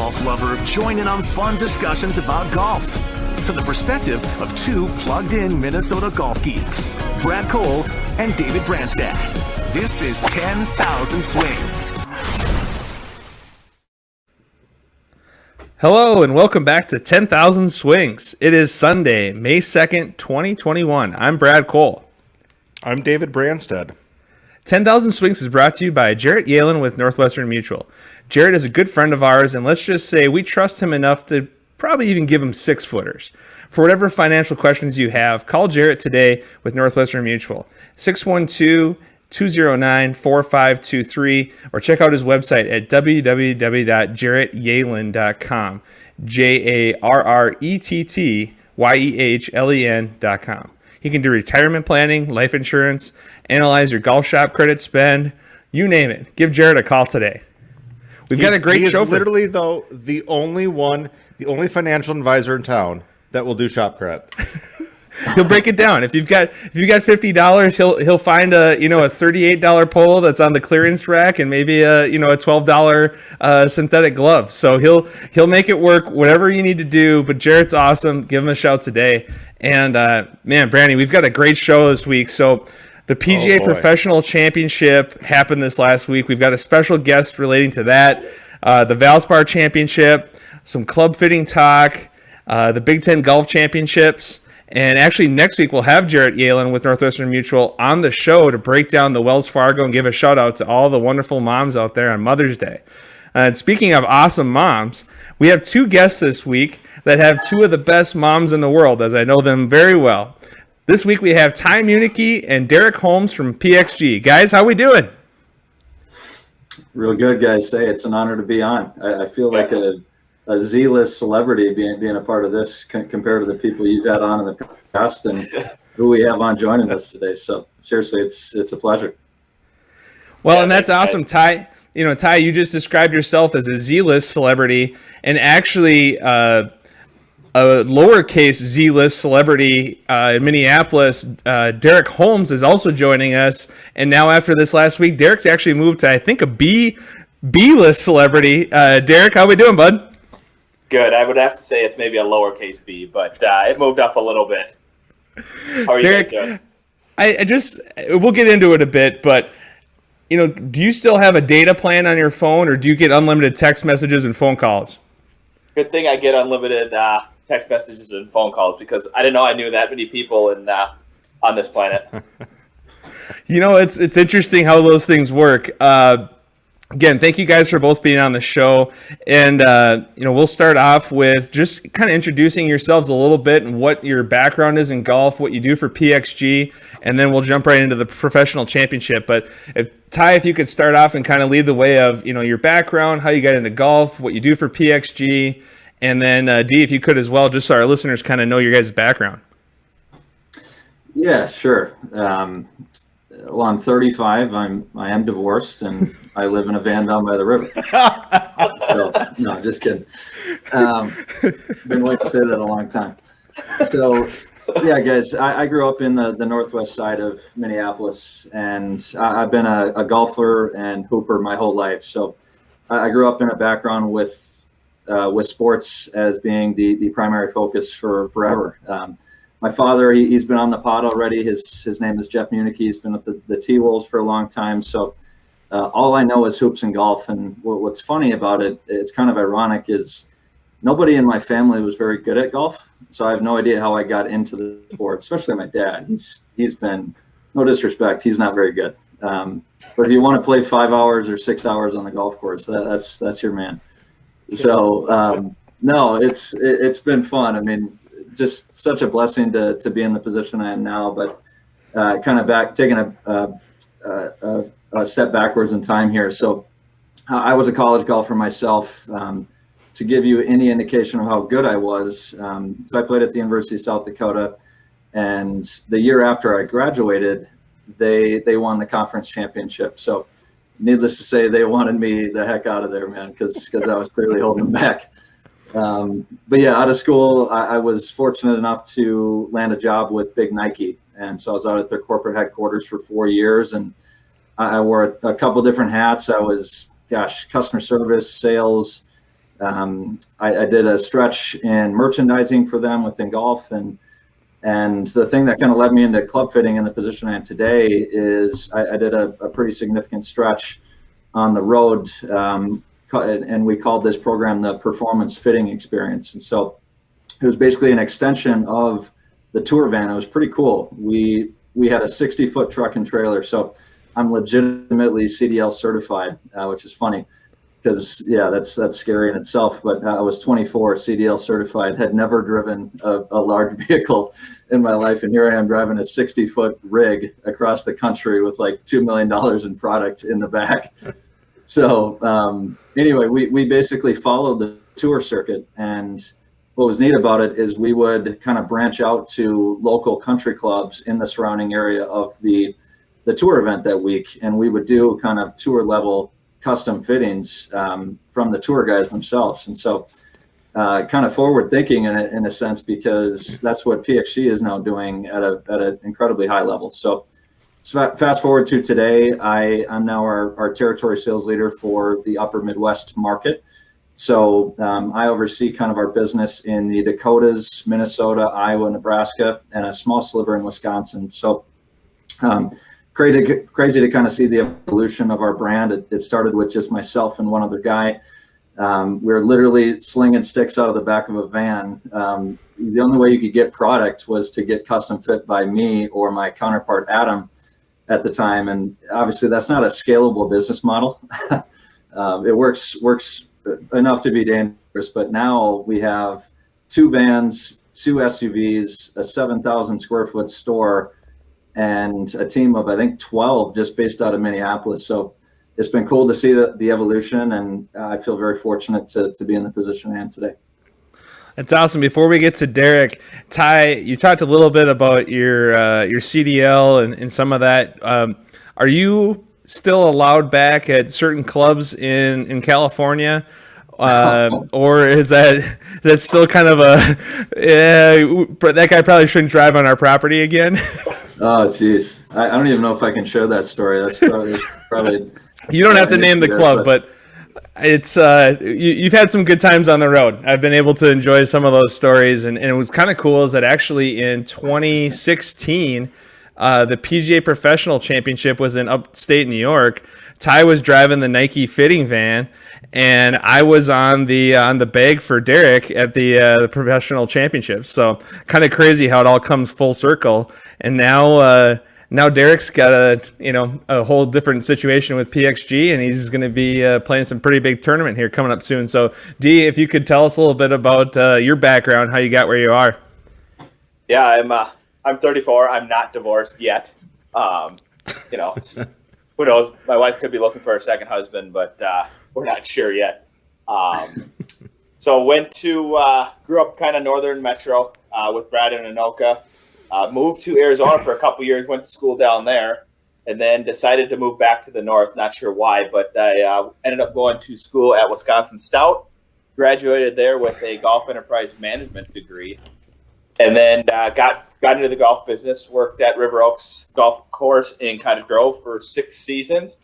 golf lover, join in on fun discussions about golf from the perspective of two plugged-in Minnesota golf geeks, Brad Cole and David Branstad. This is 10,000 Swings. Hello and welcome back to 10,000 Swings. It is Sunday, May 2nd, 2021. I'm Brad Cole. I'm David Branstad. 10,000 Swings is brought to you by Jarrett Yalen with Northwestern Mutual. Jarrett is a good friend of ours, and let's just say we trust him enough to probably even give him 6-footers. For whatever financial questions you have, call Jarrett today with Northwestern Mutual, 612-209-4523, or check out his website at www.jarrettyalen.com, JARRETTYEHLEN.com. He can do retirement planning, life insurance, analyze your golf shop credit spend, you name it. Give Jarrett a call today. We've got a great show. He is literally, though, the only financial advisor in town that will do shop credit. He'll break it down. If you've got $50, he'll find a $38 polo that's on the clearance rack and maybe a $12 synthetic glove. So he'll make it work. Whatever you need to do. But Jarrett's awesome. Give him a shout today. And man, Brandy, we've got a great show this week. So the PGA Professional Championship happened this last week. We've got a special guest relating to that. The Valpar Championship, some club fitting talk, the Big Ten Golf Championships. And actually, next week, we'll have Jarrett Yalen with Northwestern Mutual on the show to break down the Wells Fargo and give a shout-out to all the wonderful moms out there on Mother's Day. And speaking of awesome moms, we have two guests this week that have two of the best moms in the world, as I know them very well. This week, we have Ty Munneke and Derek Holmes from PXG. Guys, how we doing? Real good, guys. Hey, it's an honor to be on. I feel like a Z-list celebrity being a part of this compared to the people you've had on in the past and who we have on joining us today. So seriously, it's a pleasure. Well, and that's awesome, Ty. Ty, you just described yourself as a Z-list celebrity, and actually a lowercase Z-list celebrity in Minneapolis. Derek Holmes is also joining us, and now after this last week, Derek's actually moved to, I think, a B-list celebrity. Derek, how we doing, bud? Good. I would have to say it's maybe a lowercase b, but it moved up a little bit. How are you Derek, guys we'll doing? get into it a bit, but do you still have a data plan on your phone, or do you get unlimited text messages and phone calls? Good thing I get unlimited text messages and phone calls, because I didn't know I knew that many people on this planet. It's interesting how those things work. Again, thank you guys for both being on the show. And, we'll start off with just kind of introducing yourselves a little bit and what your background is in golf, what you do for PXG, and then we'll jump right into the professional championship. But Ty, if you could start off and kind of lead the way of, your background, how you got into golf, what you do for PXG, and then D, if you could as well, just so our listeners kind of know your guys' background. Yeah, sure. Well, I'm 35. I am divorced, and I live in a van down by the river. So, no, just kidding. Been waiting to say that a long time. So, yeah, guys, I grew up in the northwest side of Minneapolis, and I've been a golfer and hooper my whole life. So, I grew up in a background with sports as being the primary focus for forever. My father, he's been on the pod already. His name is Jeff Munneke. He's been with the T-Wolves for a long time. So all I know is hoops and golf. And what's funny about it, it's kind of ironic, is nobody in my family was very good at golf. So I have no idea how I got into the sport, especially my dad. He's been, no disrespect, he's not very good. But if you want to play 5 hours or 6 hours on the golf course, that's your man. So no, it's been fun. I mean, just such a blessing to be in the position I am now, but kind of taking a step backwards in time here. So I was a college golfer myself. To give you any indication of how good I was, so I played at the University of South Dakota, and the year after I graduated, they won the conference championship. So needless to say, they wanted me the heck out of there, man, because I was clearly holding them back. But yeah, out of school, I was fortunate enough to land a job with Big Nike. And so I was out at their corporate headquarters for 4 years, and I wore a couple different hats. I was, customer service, sales, I did a stretch in merchandising for them within golf, and the thing that kind of led me into club fitting in the position I am today is I did a pretty significant stretch on the road, and we called this program the Performance Fitting Experience. And so it was basically an extension of the tour van. It was pretty cool. We had a 60-foot truck and trailer, so I'm legitimately CDL certified, which is funny. Because that's scary in itself. But I was 24, CDL certified, had never driven a large vehicle in my life, and here I am driving a 60-foot rig across the country with like $2 million in product in the back. So anyway, we basically followed the tour circuit, and what was neat about it is we would kind of branch out to local country clubs in the surrounding area of the tour event that week, and we would do kind of tour level custom fittings from the tour guys themselves. And so kind of forward thinking in a sense, because that's what PXG is now doing at an incredibly high level. So fast forward to today, I'm now our territory sales leader for the upper Midwest market. So I oversee kind of our business in the Dakotas, Minnesota, Iowa, Nebraska, and a small sliver in Wisconsin. So crazy to kind of see the evolution of our brand. It started with just myself and one other guy. We were literally slinging sticks out of the back of a van. The only way you could get product was to get custom fit by me or my counterpart, Adam, at the time. And obviously that's not a scalable business model. It works enough to be dangerous, but now we have 2 vans, 2 SUVs, a 7,000 square foot store, and a team of, I think, 12 just based out of Minneapolis. So it's been cool to see the evolution, and I feel very fortunate to be in the position I am today. That's awesome. Before we get to Derek, Ty, you talked a little bit about your CDL and some of that. Are you still allowed back at certain clubs in California? Or is that's still kind of that guy probably shouldn't drive on our property again? Oh, geez. I don't even know if I can share that story. That's probably you don't have to name the club, but it's you've had some good times on the road. I've been able to enjoy some of those stories, and it was kind of cool is that actually in 2016, the PGA Professional Championship was in upstate New York. Ty was driving the Nike fitting van, and I was on the bag for Derek at the Professional Championship. So kind of crazy how it all comes full circle. And now Derek's got a whole different situation with PXG, and he's going to be playing some pretty big tournament here coming up soon. So D, if you could tell us a little bit about your background, how you got where you are. Yeah, I'm 34. I'm not divorced yet. Who knows? My wife could be looking for a second husband, but we're not sure yet. So grew up kind of northern metro with Brad and Anoka. Moved to Arizona for a couple years, went to school down there, and then decided to move back to the north. Not sure why, but I ended up going to school at Wisconsin Stout, graduated there with a golf enterprise management degree, and then got into the golf business, worked at River Oaks Golf Course in Cottage Grove for 6 seasons,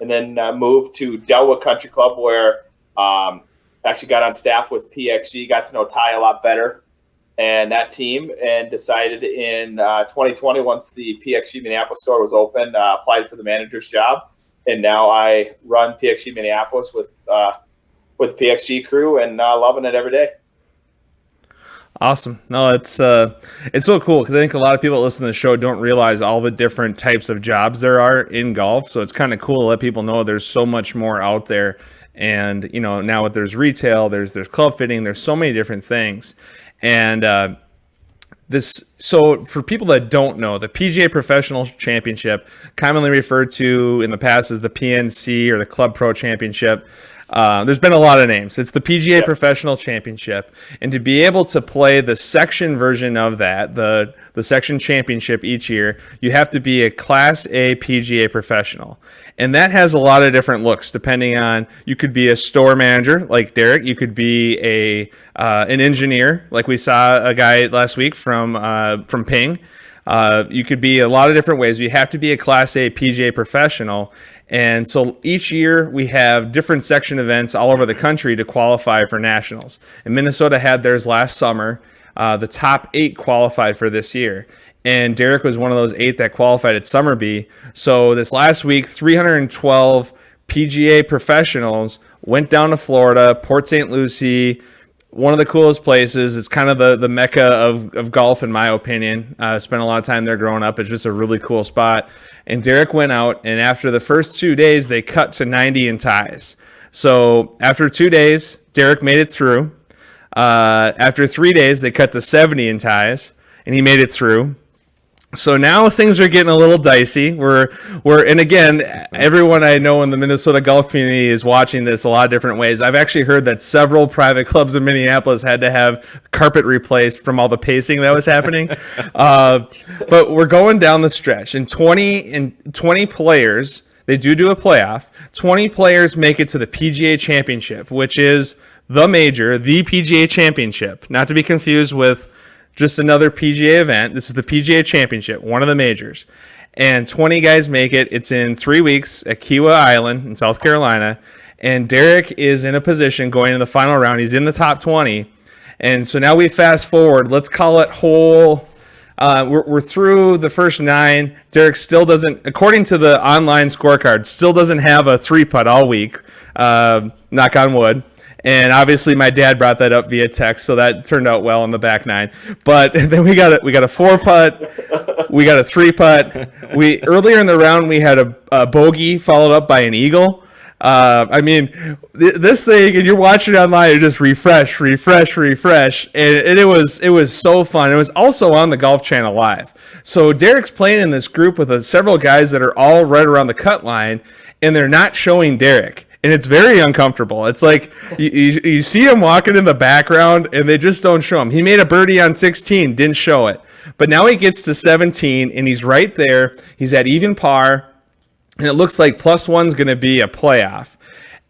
and then moved to Delwood Country Club, where actually got on staff with PXG, got to know Ty a lot better and that team, and decided in 2020, once the PXG Minneapolis store was open, applied for the manager's job, and now I run PXG Minneapolis with PXG crew, and loving it every day. Awesome. No, it's so cool because I think a lot of people that listen to the show don't realize all the different types of jobs there are in golf. So it's kind of cool to let people know there's so much more out there. And now there's retail, there's club fitting, there's so many different things. And so for people that don't know, the PGA Professional Championship, commonly referred to in the past as the PNC or the Club Pro Championship. There's been a lot of names. It's the PGA Professional Championship, and to be able to play the section version of that, the section championship each year, you have to be a Class A PGA professional, and that has a lot of different looks depending on. You could be a store manager like Derek. You could be an engineer like we saw a guy last week from Ping. You could be a lot of different ways. You have to be a Class A PGA professional. And so each year we have different section events all over the country to qualify for nationals. And Minnesota had theirs last summer. The top 8 qualified for this year. And Derek was one of those 8 that qualified at Summerby. So this last week, 312 PGA professionals went down to Florida, Port St. Lucie, one of the coolest places. It's kind of the mecca of golf, in my opinion. Spent a lot of time there growing up. It's just a really cool spot. And Derek went out, and after the first 2 days, they cut to 90 in ties. So after 2 days, Derek made it through. After 3 days, they cut to 70 in ties, and he made it through. So now things are getting a little dicey. And again, everyone I know in the Minnesota golf community is watching this a lot of different ways. I've actually heard that several private clubs in Minneapolis had to have carpet replaced from all the pacing that was happening. But we're going down the stretch, and 20 players, they do a playoff. 20 players make it to the PGA Championship, which is the major, the PGA Championship, not to be confused with just another PGA event. This is the PGA Championship, one of the majors. And 20 guys make it. It's in 3 weeks at Kiawah Island in South Carolina. And Derek is in a position going in the final round. He's in the top 20. And so now we fast forward. Let's call it hole. We're through the first 9. Derek still doesn't, according to the online scorecard, still doesn't have a 3-putt all week. Knock on wood. And obviously my dad brought that up via text, so that turned out well on the back 9. But then we got a 4-putt, we got a 3-putt. Earlier in the round we had a bogey followed up by an eagle. This thing, and you're watching it online, you just refresh, and it was so fun. It was also on the Golf Channel Live. So Derek's playing in this group with several guys that are all right around the cut line, and they're not showing Derek. And it's very uncomfortable. It's like you see him walking in the background, and they just don't show him. He made a birdie on 16, didn't show it. But now he gets to 17, and he's right there. He's at even par, and it looks like +1's going to be a playoff.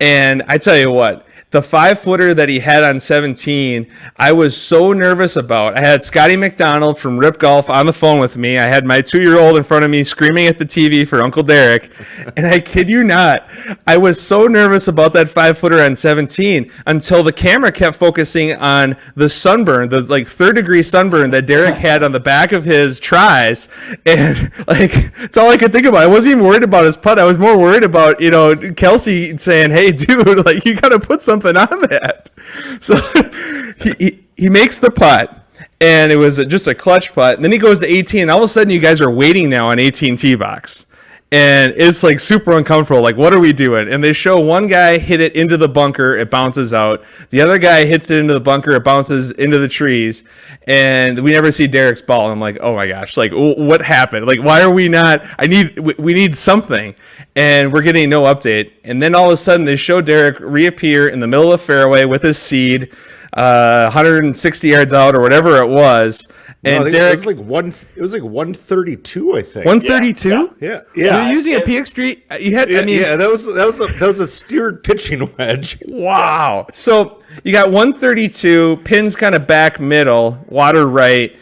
And I tell you what, the 5-footer that he had on 17, I was so nervous about. I had Scotty McDonald from Rip Golf on the phone with me. I had my 2-year-old in front of me screaming at the TV for Uncle Derek. And I kid you not, I was so nervous about that 5-footer on 17 until the camera kept focusing on the sunburn, the 3rd-degree sunburn that Derek had on the back of his tries. And it's all I could think about. I wasn't even worried about his putt. I was more worried about, Kelsey saying, "Hey, dude, you got to put something on that." So he makes the putt, and it was just a clutch putt. And then he goes to 18, and all of a sudden you guys are waiting now on 18 tee box. And it's super uncomfortable. What are we doing? And they show one guy hit it into the bunker, it bounces out. The other guy hits it into the bunker, it bounces into the trees. And we never see Derek's ball. And I'm like, oh my gosh, what happened? Why are we not? We need something. And we're getting no update. And then all of a sudden they show Derek reappear in the middle of the fairway with his seed, 160 yards out or whatever it was. And Derek, it was 132, I think. 132? Yeah. You're using a PXG. That was a steered pitching wedge. Wow. So you got 132, pins kind of back middle, water right.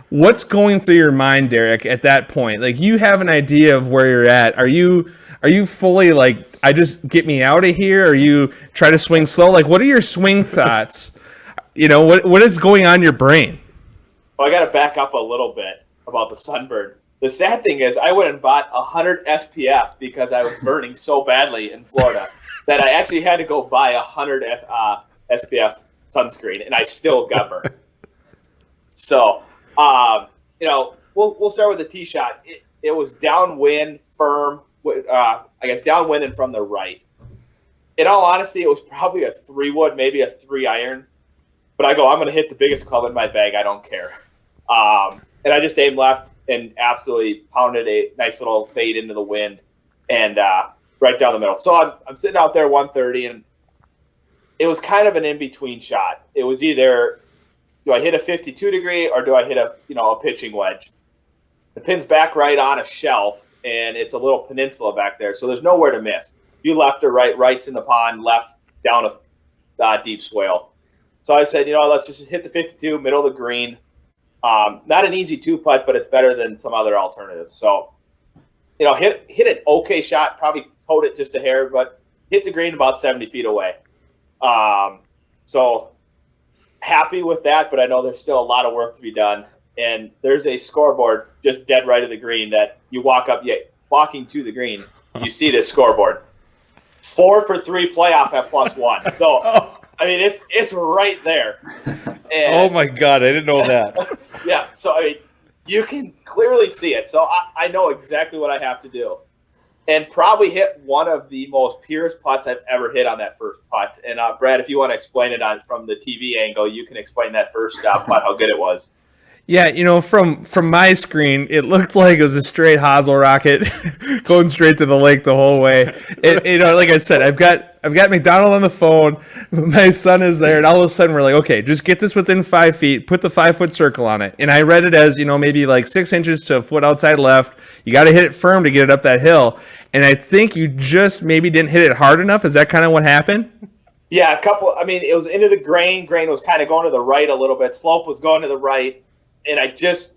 What's going through your mind, Derek, at that point? You have an idea of where you're at. Are you fully I just get me out of here? Or you try to swing slow? What are your swing thoughts? What is going on in your brain? Well, I got to back up a little bit about the sunburn. The sad thing is I went and bought 100 SPF because I was burning so badly in Florida that I actually had to go buy 100 SPF sunscreen, and I still got burned. So, we'll start with the tee shot. It was downwind, firm, downwind and from the right. In all honesty, it was probably a 3-wood, maybe a 3-iron. But I'm going to hit the biggest club in my bag. I don't care. And I just aimed left and absolutely pounded a nice little fade into the wind and right down the middle. So I'm sitting out there 130, and it was kind of an in-between shot. It was either, do I hit a 52-degree or do I hit a pitching wedge? The pin's back right on a shelf, and it's a little peninsula back there, so there's nowhere to miss. You left or right, right's in the pond, left down a deep swale. So I said, let's just hit the 52, middle of the green. Not an easy 2-putt, but it's better than some other alternatives. So, hit an okay shot, probably towed it just a hair, but hit the green about 70 feet away. So happy with that, but I know there's still a lot of work to be done. And there's a scoreboard just dead right of the green that you walking to the green, you see this scoreboard. 4 for 3 playoff at +1. So, I mean, it's right there. And, oh my God, I didn't know that. yeah, so I mean, you can clearly see it. So I know exactly what I have to do. And probably hit one of the most purest putts I've ever hit on that first putt. And Brad, if you want to explain it from the TV angle, you can explain that first putt, how good it was. Yeah, you know, from my screen, it looked like it was a straight hosel rocket going straight to the lake the whole way. You know, like I said, I've got McDonald on the phone. My son is there, and all of a sudden we're like, okay, just get this within 5 feet. Put the 5-foot circle on it. And I read it as, you know, maybe like 6 inches to a foot outside left. You got to hit it firm to get it up that hill. And I think you just maybe didn't hit it hard enough. Is that kind of what happened? Yeah, it was into the grain. Grain was kind of going to the right a little bit. Slope was going to the right. And I just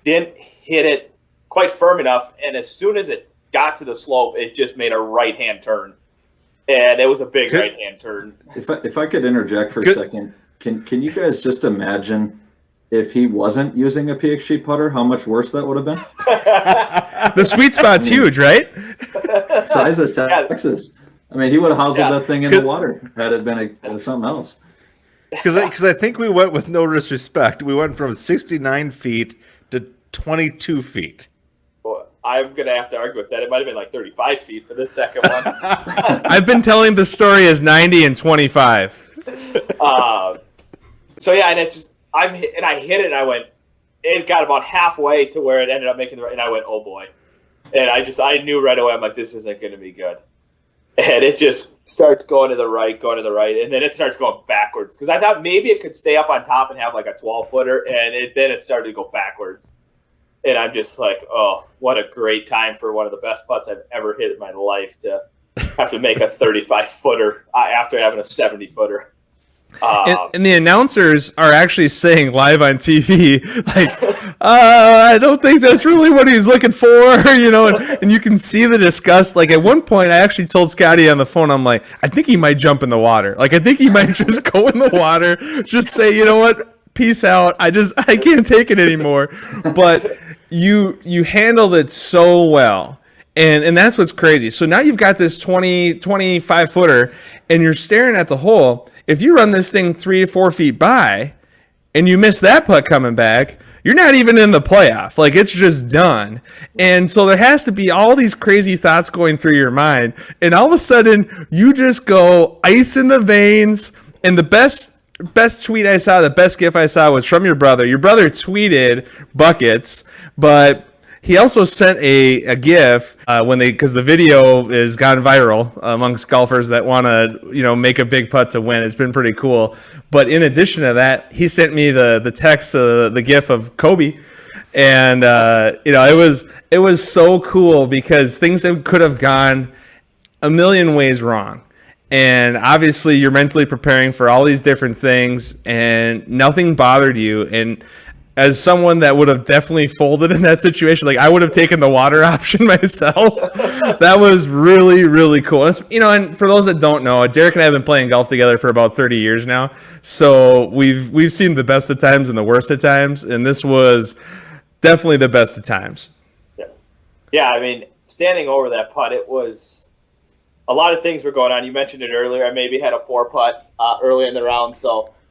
didn't hit it quite firm enough. And as soon as it got to the slope, it just made a right-hand turn. And it was a big right-hand turn. If I could interject for a second, can you guys just imagine if he wasn't using a PXG putter, how much worse that would have been? The sweet spot's huge, right? Size of Texas. I mean, he would have houseled that thing in the water had it been something else. Because I think we went with no disrespect. We went from 69 feet to 22 feet. Well, I'm going to have to argue with that. It might have been like 35 feet for the second one. I've been telling the story as 90 and 25. So, yeah, and I hit it, and it got about halfway to where it ended up making the right, and I went, oh, boy. And I knew right away, I'm like, this isn't going to be good. And it just starts going to the right, and then it starts going backwards. Because I thought maybe it could stay up on top and have like a 12-footer, and then it started to go backwards. And I'm just like, oh, what a great time for one of the best putts I've ever hit in my life to have to make a 35-footer after having a 70-footer. And the announcers are actually saying live on TV, like, I don't think that's really what he's looking for, you know, and you can see the disgust. Like, at one point, I actually told Scotty on the phone, I'm like, I think he might jump in the water. Like, I think he might just go in the water, just say, you know what, peace out. I can't take it anymore. But you handled it so well. And that's what's crazy. So now you've got this 25-footer, and you're staring at the hole. If you run this thing 3 to 4 feet by, and you miss that putt coming back, you're not even in the playoff. Like, it's just done. And so there has to be all these crazy thoughts going through your mind. And all of a sudden, you just go ice in the veins. And the best tweet I saw, the best GIF I saw was from your brother. Your brother tweeted buckets, but he also sent a GIF because the video has gone viral amongst golfers that want to, you know, make a big putt to win. It's been pretty cool. But in addition to that, he sent me the text, the GIF of Kobe, and you know, it was so cool because things could have gone a million ways wrong. And obviously, you're mentally preparing for all these different things, and nothing bothered you. And as someone that would have definitely folded in that situation, like I would have taken the water option myself. That was really, really cool. You know, and for those that don't know, Derek and I have been playing golf together for about 30 years now. So we've seen the best of times and the worst of times, and this was definitely the best of times. Yeah, I mean, standing over that putt, it was a lot of things were going on. You mentioned it earlier. I maybe had a 4-putt early in the round.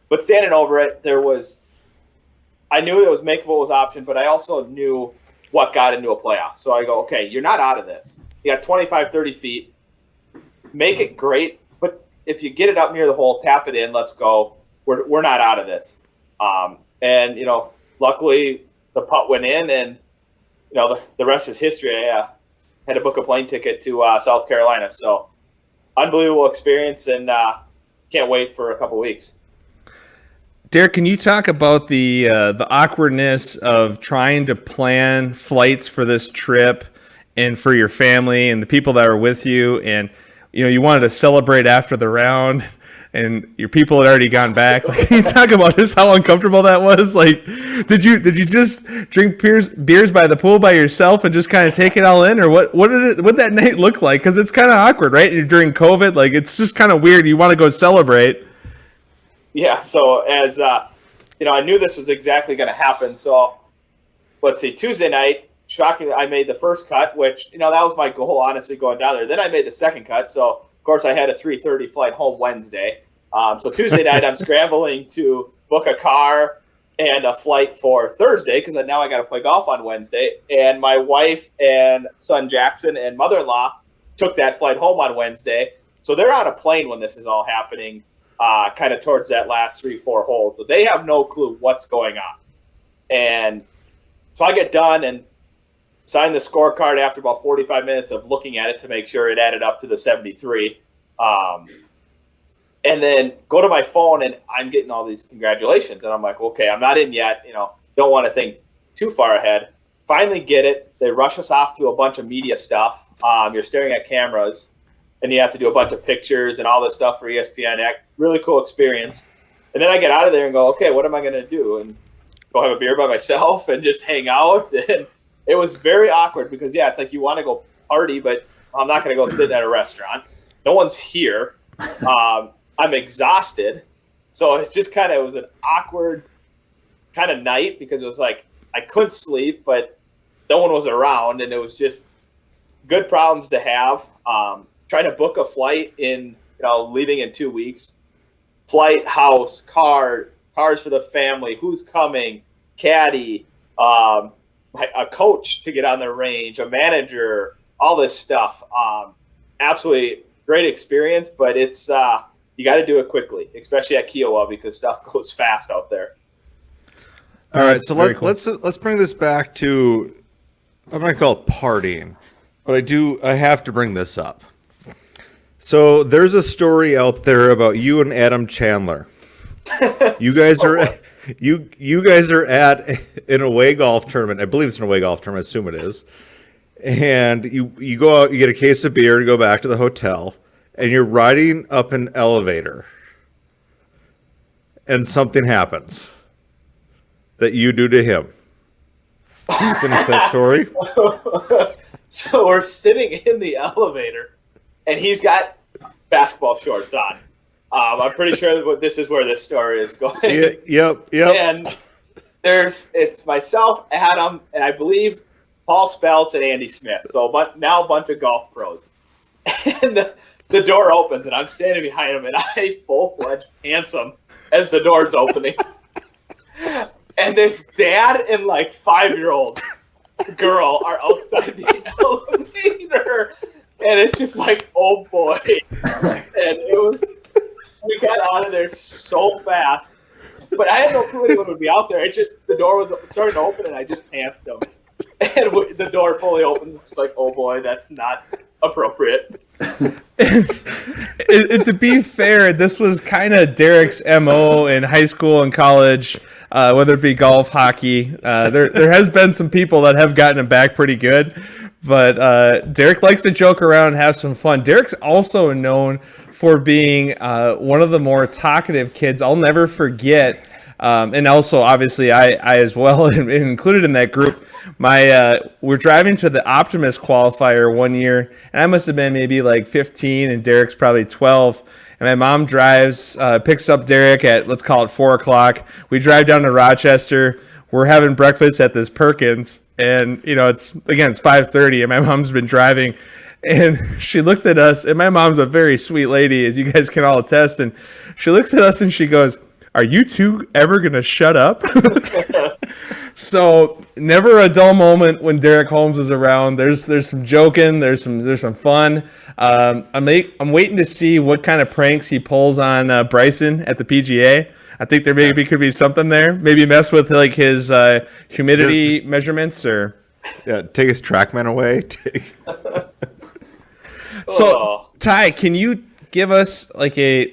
But standing over it, I knew it was makeable was option, but I also knew what got into a playoff. So I go, okay, you're not out of this. You got 25, 30 feet. Make it great, but if you get it up near the hole, tap it in, let's go. We're not out of this. And, you know, luckily the putt went in, and, you know, the rest is history. I had to book a plane ticket to South Carolina. So unbelievable experience, and can't wait for a couple weeks. Derek, can you talk about the awkwardness of trying to plan flights for this trip and for your family and the people that are with you, and you know you wanted to celebrate after the round, and your people had already gone back. Like, can you talk about just how uncomfortable that was? Like, did you just drink beers by the pool by yourself and just kind of take it all in, or what did that night look like? Because it's kind of awkward, right? You're during COVID, like it's just kind of weird. You want to go celebrate. Yeah. So as I knew this was exactly going to happen. So let's see, Tuesday night. Shockingly, I made the first cut, which, that was my goal, honestly, going down there. Then I made the second cut. So, of course, I had a 3:30 flight home Wednesday. So Tuesday night, I'm scrambling to book a car and a flight for Thursday because now I got to play golf on Wednesday. And my wife and son Jackson and mother-in-law took that flight home on Wednesday. So they're on a plane when this is all happening, kind of towards that last 3-4 holes. So they have no clue what's going on. And so I get done and signed the scorecard after about 45 minutes of looking at it to make sure it added up to the 73. And then go to my phone and I'm getting all these congratulations. And I'm like, okay, I'm not in yet. Don't want to think too far ahead. Finally get it. They rush us off to a bunch of media stuff. You're staring at cameras and you have to do a bunch of pictures and all this stuff for ESPN. Really cool experience. And then I get out of there and go, okay, what am I going to do? And go have a beer by myself and just hang out. And it was very awkward because, it's like you want to go party, but I'm not going to go sit at a restaurant. No one's here. I'm exhausted. So it's just it was an awkward kind of night because it was like I couldn't sleep, but no one was around, and it was just good problems to have. Trying to book a flight in, leaving in 2 weeks. Flight, house, cars for the family, who's coming, caddy, a coach to get on the range, a manager, all this stuff. Absolutely great experience, but it's you got to do it quickly, especially at Kiowa because stuff goes fast out there. All right, so let's bring this back to, I'm going to call it partying, but I have to bring this up. So there's a story out there about you and Adam Chandler. You guys are you guys are at an away golf tournament. I believe it's an away golf tournament. I assume it is. And you go out, you get a case of beer to go back to the hotel, and you're riding up an elevator, and something happens that you do to him. Can you finish that story? So we're sitting in the elevator, and he's got basketball shorts on. I'm pretty sure that this is where this story is going. Yep. And it's myself, Adam, and I believe Paul Speltz and Andy Smith. So now a bunch of golf pros. And the door opens, and I'm standing behind him, and I full-fledged pants him as the door's opening. And this dad and 5-year-old girl are outside the elevator. And it's just like, oh boy. And we got out of there so fast. But I had no clue anyone would be out there. It's just the door was starting to open and I just pantsed him. And the door fully opens. It's like, oh boy, that's not appropriate. To be fair, this was kind of Derek's MO in high school and college, whether it be golf, hockey. There has been some people that have gotten him back pretty good. But Derek likes to joke around and have some fun. Derek's also known for being one of the more talkative kids. I'll never forget, and also obviously I as well, included in that group. We're driving to the Optimus qualifier one year, and I must have been maybe 15, and Derek's probably 12. And my mom drives, picks up Derek at, let's call it 4 o'clock. We drive down to Rochester. We're having breakfast at this Perkins, and it's 5:30, and my mom's been driving, and she looked at us, and my mom's a very sweet lady, as you guys can all attest, and she looks at us and she goes, "Are you two ever gonna shut up?" So never a dull moment when Derek Holmes is around. There's some joking, there's some fun. I'm waiting to see what kind of pranks he pulls on Bryson at the PGA. I think there maybe could be something there. Maybe mess with his humidity measurements, or take his TrackMan away. So Ty, can you give us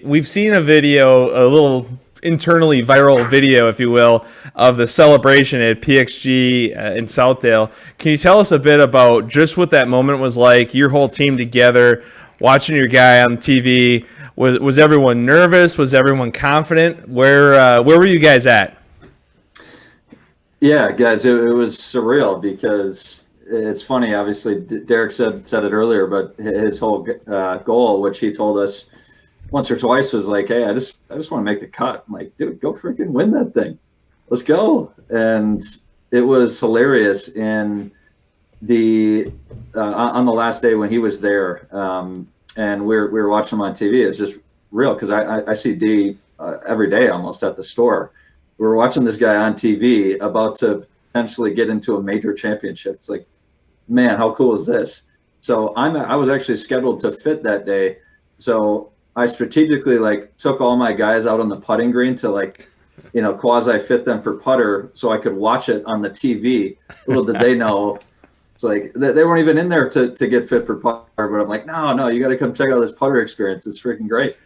we've seen a video, a little internally viral video, if you will, of the celebration at PXG in Southdale. Can you tell us a bit about just what that moment was like, your whole team together, watching your guy on TV, Was everyone nervous? Was everyone confident? Where were you guys at? Yeah, guys, it was surreal because it's funny. Obviously, Derek said it earlier, but his whole goal, which he told us once or twice, was like, "Hey, I just want to make the cut." I'm like, "Dude, go freaking win that thing. Let's go!" And it was hilarious in the on the last day when he was there, and we were watching him on TV. It's just real because I see D every day almost at the store. We were watching this guy on TV about to potentially get into a major championship. It's like, man, how cool is this? So I was actually scheduled to fit that day. So I strategically took all my guys out on the putting green to quasi fit them for putter so I could watch it on the TV. Little did they know, it's like they weren't even in there to get fit for putter, but I'm like, no, you got to come check out this putter experience. It's freaking great.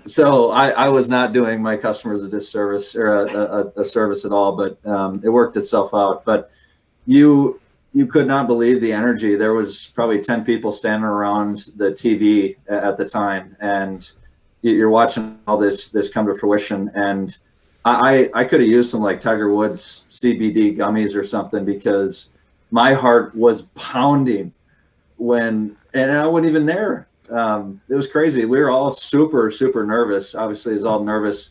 So I was not doing my customers a disservice or a service at all, but it worked itself out. But you could not believe the energy. There was probably 10 people standing around the TV at the time, and you're watching all this come to fruition. And I could have used some Tiger Woods CBD gummies or something, because my heart was pounding and I wasn't even there. It was crazy. We were all super, super nervous. Obviously, it was all nervous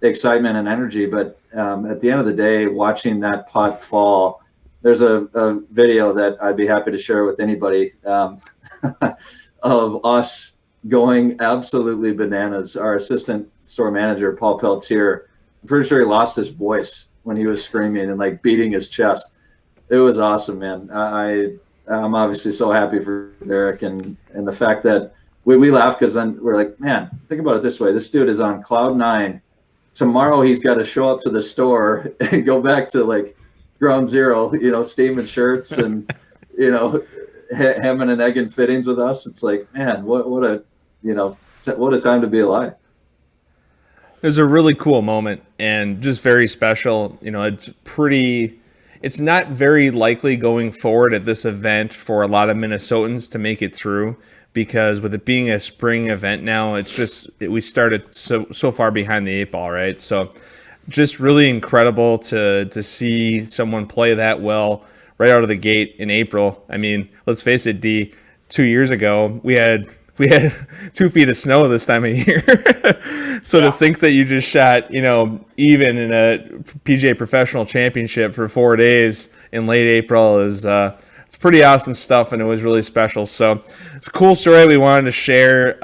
excitement and energy. But at the end of the day, watching that putt fall, there's a video that I'd be happy to share with anybody of us going absolutely bananas. Our assistant store manager, Paul Peltier, I'm pretty sure he lost his voice when he was screaming and beating his chest. It was awesome, man. I'm obviously so happy for Derek and the fact that we laugh because then we're like, man, think about it this way. This dude is on cloud 9. Tomorrow he's got to show up to the store and go back to ground zero, steaming shirts and, hemming and egging fittings with us. It's like, man, what a time to be alive. It was a really cool moment and just very special. It's not very likely going forward at this event for a lot of Minnesotans to make it through, because with it being a spring event now, we started so far behind the 8 ball, right? So just really incredible to see someone play that well right out of the gate in April. I mean, let's face it, D, 2 years ago, we had 2 feet of snow this time of year. So to think that you just shot, even in a PGA Professional Championship for 4 days in late April is it's pretty awesome stuff, and it was really special. So it's a cool story we wanted to share.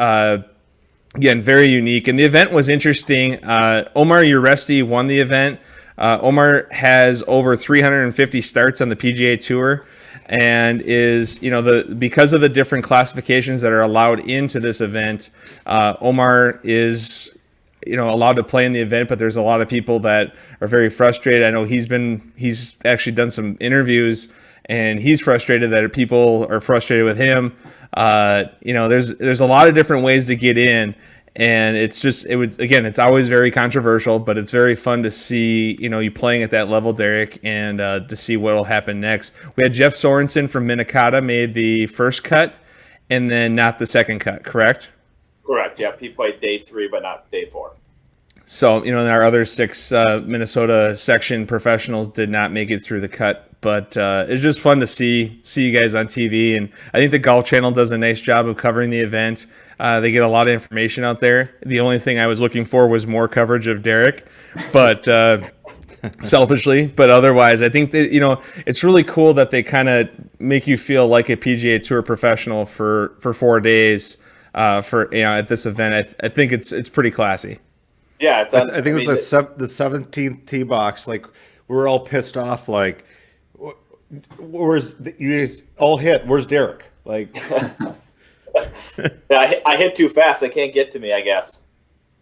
Again, very unique. And the event was interesting. Omar Uresti won the event. Omar has over 350 starts on the PGA Tour, and is, because of the different classifications that are allowed into this event, Omar is, allowed to play in the event, but there's a lot of people that are very frustrated. I know he's actually done some interviews, and he's frustrated that people are frustrated with him. There's a lot of different ways to get in. And it's always very controversial, but it's very fun to see, you playing at that level, Derek, and to see what will happen next. We had Jeff Sorenson from Munneke made the first cut, and then not the second cut, correct? Correct, yeah. He played day 3, but not day 4. So, and our other 6 Minnesota section professionals did not make it through the cut. But it's just fun to see you guys on TV, and I think the Golf Channel does a nice job of covering the event. They get a lot of information out there. The only thing I was looking for was more coverage of Derek, but selfishly. But otherwise, I think that it's really cool that they kind of make you feel like a PGA Tour professional for 4 days at this event. I think it's pretty classy. Yeah, I think it was the 17th tee box. We were all pissed off. Where's you guys all hit? Where's Derek? Yeah, I hit too fast. I can't get to me, I guess.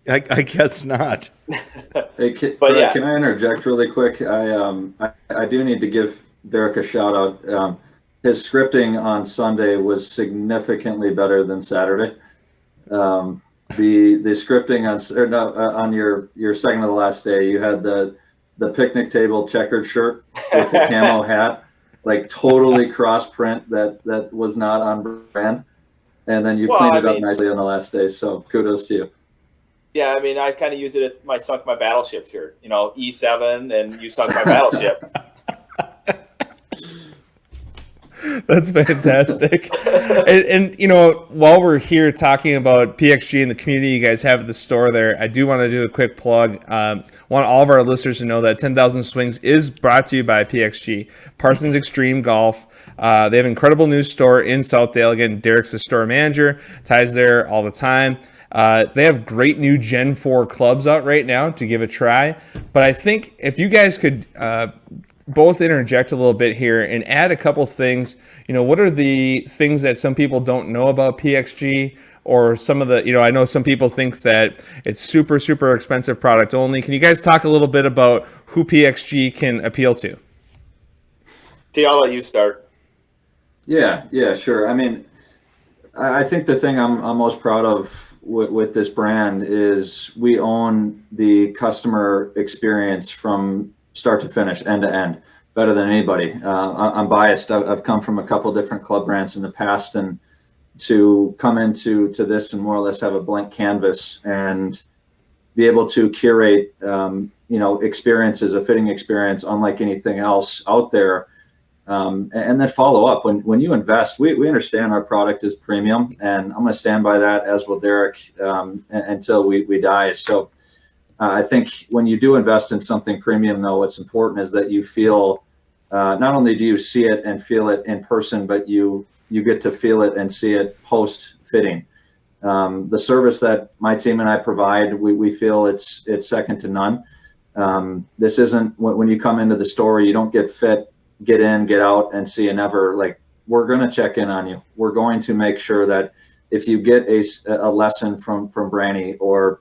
I guess not. Hey, can I interject really quick? I do need to give Derek a shout out. His scripting on Sunday was significantly better than Saturday. The scripting on your second to the last day, you had the picnic table checkered shirt with the camo hat, totally cross print that was not on brand. and then you cleaned it up nicely on the last day. So kudos to you. Yeah, I mean, I kind of use it as my sunk my battleship shirt. You know, E7, and you sunk my battleship. That's fantastic. And, you know, while we're here talking about PXG and the community you guys have at the store there, I do want to do a quick plug. Want all of our listeners to know that 10,000 Swings is brought to you by PXG, Parsons Extreme Golf. They have an incredible new store in Southdale. Again, Derek's the store manager, Ty's there all the time. They have great new Gen 4 clubs out right now to give a try. But I think if you guys could both interject a little bit here and add a couple things, you know, what are the things that some people don't know about PXG, or some of the, you know, I know some people think that it's super, super expensive product only. Can you guys talk a little bit about who PXG can appeal to? T, I'll let you start. Yeah, sure. I mean, I think the thing I'm most proud of with this brand is we own the customer experience from start to finish, end to end, better than anybody. I'm biased. I've come from a couple different club brands in the past, and to come into this and more or less have a blank canvas and be able to curate, experiences, a fitting experience unlike anything else out there. And then follow up when you invest. We understand our product is premium, and I'm going to stand by that, as will Derek, until we die. So I think when you do invest in something premium, though, what's important is that you feel, not only do you see it and feel it in person, but you get to feel it and see it post fitting. The service that my team and I provide, we feel it's second to none. This isn't when you come into the store, you don't get fit, get in, get out, and see you never. Like, we're going to check in on you. We're going to make sure that if you get a lesson from Branny, or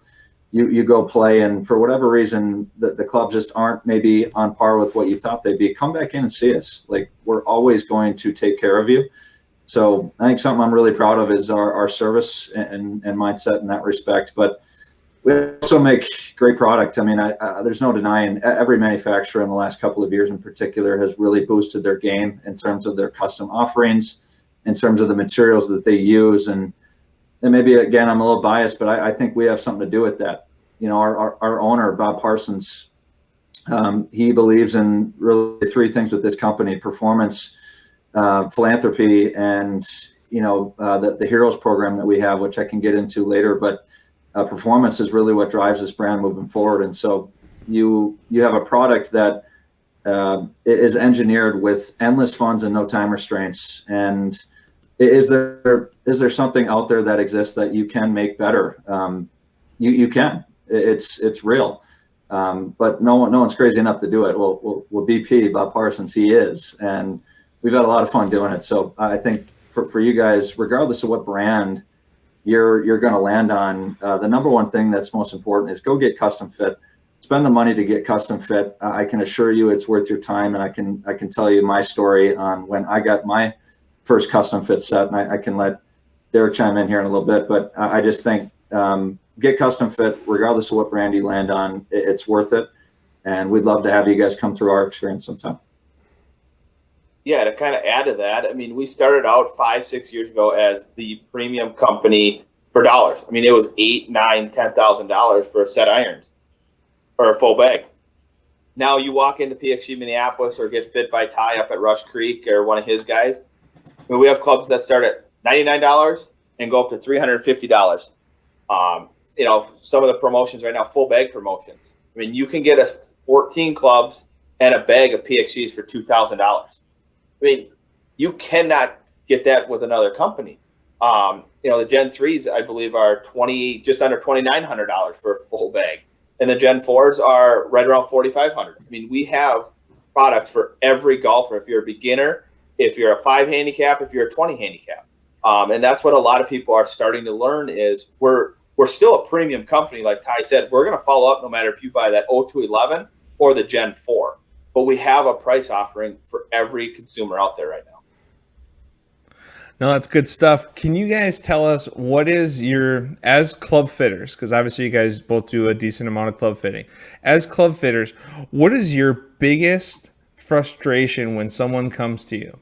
you go play and for whatever reason the clubs just aren't maybe on par with what you thought they'd be, come back in and see us. Like, we're always going to take care of you. So I think something I'm really proud of is our service and mindset in that respect. But we also make great product. I mean, there's no denying every manufacturer in the last couple of years in particular has really boosted their game in terms of their custom offerings, in terms of the materials that they use. And maybe, again, I'm a little biased, but I think we have something to do with that. You know, our owner, Bob Parsons, he believes in really three things with this company: performance, philanthropy, and, the Heroes program that we have, which I can get into later. But performance is really what drives this brand moving forward. And so you have a product that is engineered with endless funds and no time restraints. And is there something out there that exists that you can make better? You can. It's real. But no one's crazy enough to do it. Well, BP, Bob Parsons, he is, and we've had a lot of fun doing it. So I think for you guys, regardless of what brand you're going to land on, the number one thing that's most important is go get custom fit. Spend the money to get custom fit. I can assure you it's worth your time, and I can tell you my story on when I got my first custom fit set, and I can let Derek chime in here in a little bit. But I just think get custom fit regardless of what brand you land on. It's worth it, and we'd love to have you guys come through our experience sometime. Yeah, to kind of add to that, I mean, we started out 5-6 years ago as the premium company for dollars. I mean, it was $8,000, $9,000, $10,000 for a set irons or a full bag. Now you walk into PXG Minneapolis or get fit by Ty up at Rush Creek or one of his guys. I mean, we have clubs that start at $99 and go up to $350. Some of the promotions right now, full bag promotions. I mean, you can get 14 clubs and a bag of PXGs for $2,000. I mean, you cannot get that with another company. The Gen 3s, I believe, are just under $2,900 for a full bag. And the Gen 4s are right around $4,500. I mean, we have product for every golfer. If you're a beginner, if you're a 5 handicap, if you're a 20 handicap. And that's what a lot of people are starting to learn is we're still a premium company. Like Ty said, we're going to follow up no matter if you buy that 0211 or the Gen 4. But we have a price offering for every consumer out there right now. No, that's good stuff. Can you guys tell us what is as club fitters, because obviously you guys both do a decent amount of club fitting. As club fitters, what is your biggest frustration when someone comes to you?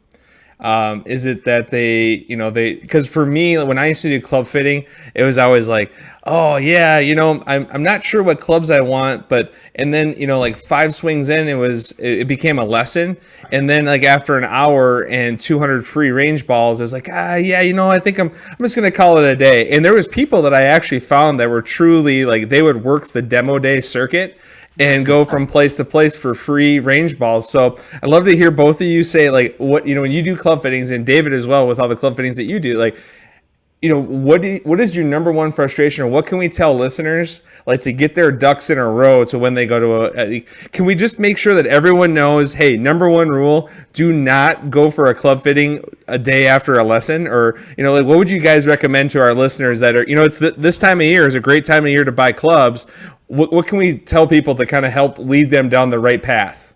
Is it that because for me, when I used to do club fitting, it was always like, oh yeah, I'm not sure what clubs I want, and then like 5 swings in, it became a lesson. And then like after an hour and 200 free range balls, it was like, yeah, I think I'm just going to call it a day. And there was people that I actually found that were truly like, they would work the demo day circuit and go from place to place for free range balls. So I'd love to hear both of you say like what, when you do club fittings, and David as well with all the club fittings that you do, like, what is your number one frustration, or what can we tell listeners like to get their ducks in a row to when they go to can we just make sure that everyone knows, hey, number one rule, do not go for a club fitting a day after a lesson? Or, like what would you guys recommend to our listeners that are, it's this time of year is a great time of year to buy clubs. What can we tell people to kind of help lead them down the right path?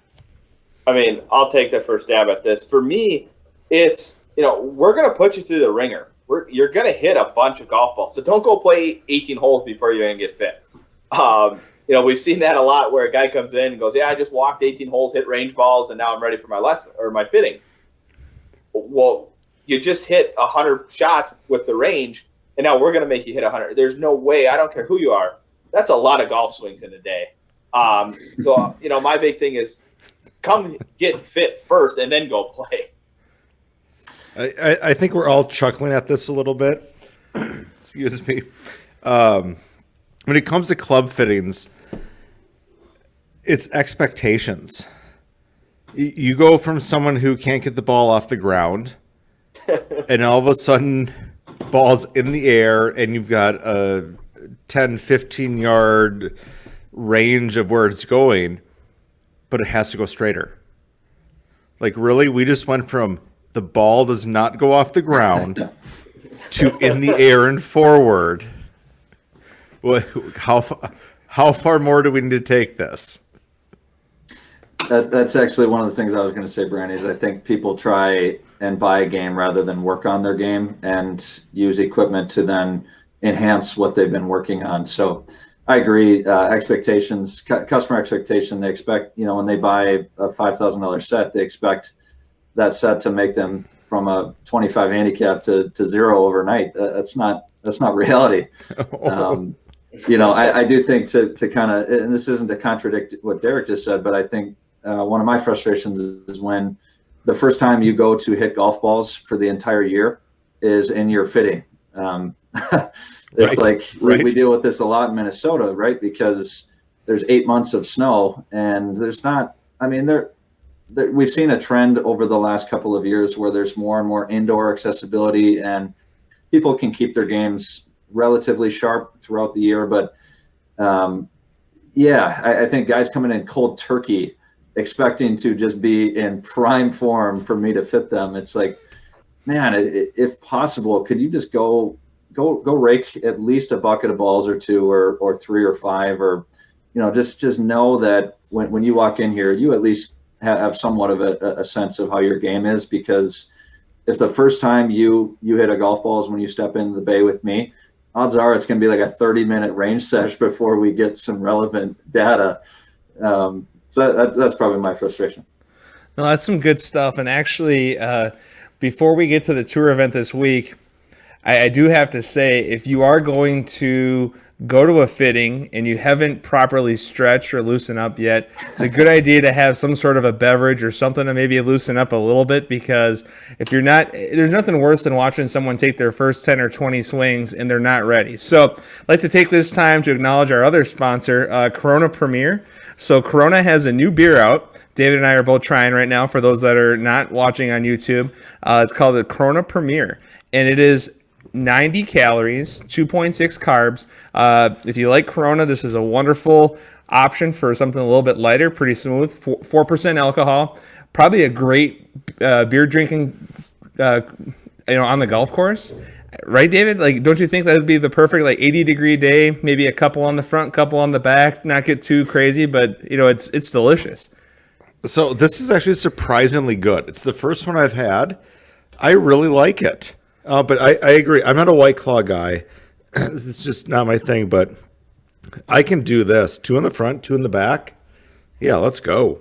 I mean, I'll take the first stab at this. For me, it's, we're going to put you through the ringer. You're going to hit a bunch of golf balls. So don't go play 18 holes before you even get fit. We've seen that a lot where a guy comes in and goes, yeah, I just walked 18 holes, hit range balls, and now I'm ready for my lesson or my fitting. Well, you just hit 100 shots with the range, and now we're going to make you hit 100. There's no way. I don't care who you are. That's a lot of golf swings in a day. So my big thing is come get fit first and then go play. I think we're all chuckling at this a little bit. Excuse me. When it comes to club fittings, it's expectations. You go from someone who can't get the ball off the ground, and all of a sudden, ball's in the air, and you've got a 10, 15-yard range of where it's going, but it has to go straighter. Like, really? We just went from the ball does not go off the ground to in the air and forward. How far more do we need to take this? That's actually one of the things I was going to say, Brandy, is I think people try and buy a game rather than work on their game and use equipment to then enhance what they've been working on. So I agree. Expectations, customer expectation, they expect, when they buy a $5,000 set, they expect that set to make them from a 25 handicap to 0 overnight. That's not reality. I do think to kind of, and this isn't to contradict what Derek just said, but I think one of my frustrations is when the first time you go to hit golf balls for the entire year is in your fitting. It's we deal with this a lot in Minnesota, right? Because there's 8 months of snow, and there's not, we've seen a trend over the last couple of years where there's more and more indoor accessibility, and people can keep their games relatively sharp throughout the year. But I think guys coming in cold turkey, expecting to just be in prime form for me to fit them. It's like, man, if possible, could you just go rake at least a bucket of balls or 2 or 3 or 5, or, just know that when you walk in here, you at least have somewhat of a sense of how your game is, because if the first time you hit a golf ball is when you step into the bay with me, odds are it's going to be like a 30-minute range sesh before we get some relevant data. So that's probably my frustration. No, that's some good stuff. And actually, before we get to the tour event this week, I do have to say, if you are going to go to a fitting and you haven't properly stretched or loosened up yet, it's a good idea to have some sort of a beverage or something to maybe loosen up a little bit, because if you're not, there's nothing worse than watching someone take their first 10 or 20 swings and they're not ready. So I'd like to take this time to acknowledge our other sponsor, Corona Premier. So Corona has a new beer out. David and I are both trying right now for those that are not watching on YouTube. It's called the Corona Premier, and it is 90 calories, 2.6 carbs. If you like Corona, this is a wonderful option for something a little bit lighter, pretty smooth, 4% alcohol. Probably a great beer drinking, on the golf course. Right, David? Like, don't you think that would be the perfect 80-degree day? Maybe a couple on the front, couple on the back. Not get too crazy, but it's delicious. So this is actually surprisingly good. It's the first one I've had. I really like it. But I agree. I'm not a White Claw guy. This is just not my thing. But I can do this. 2 in the front, 2 in the back. Yeah, let's go.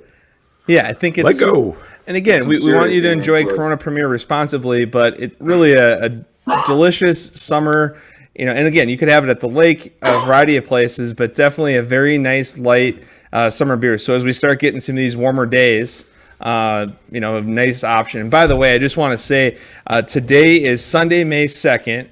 Yeah, I think it's. Let go. And again, we want you to enjoy Corona Premier responsibly, but it's really a delicious summer, and again, you could have it at the lake, a variety of places, but definitely a very nice, light summer beer. So as we start getting some of these warmer days, a nice option. And by the way, I just want to say today is Sunday, May 2nd.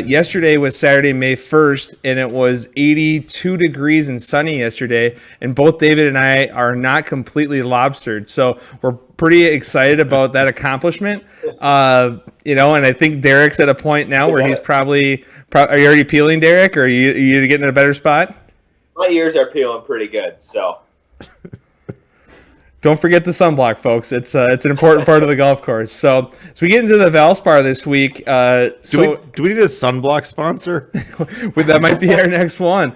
Yesterday was Saturday, May 1st, and it was 82 degrees and sunny yesterday. And both David and I are not completely lobstered. So we're pretty excited about that accomplishment. And I think Derek's at a point now where he's probably are you already peeling, Derek, or are you getting in a better spot? My ears are peeling pretty good, so. Don't forget the sunblock, folks. It's an important part of the golf course. So we get into the Valspar this week. Do we need a sunblock sponsor? That might be our next one.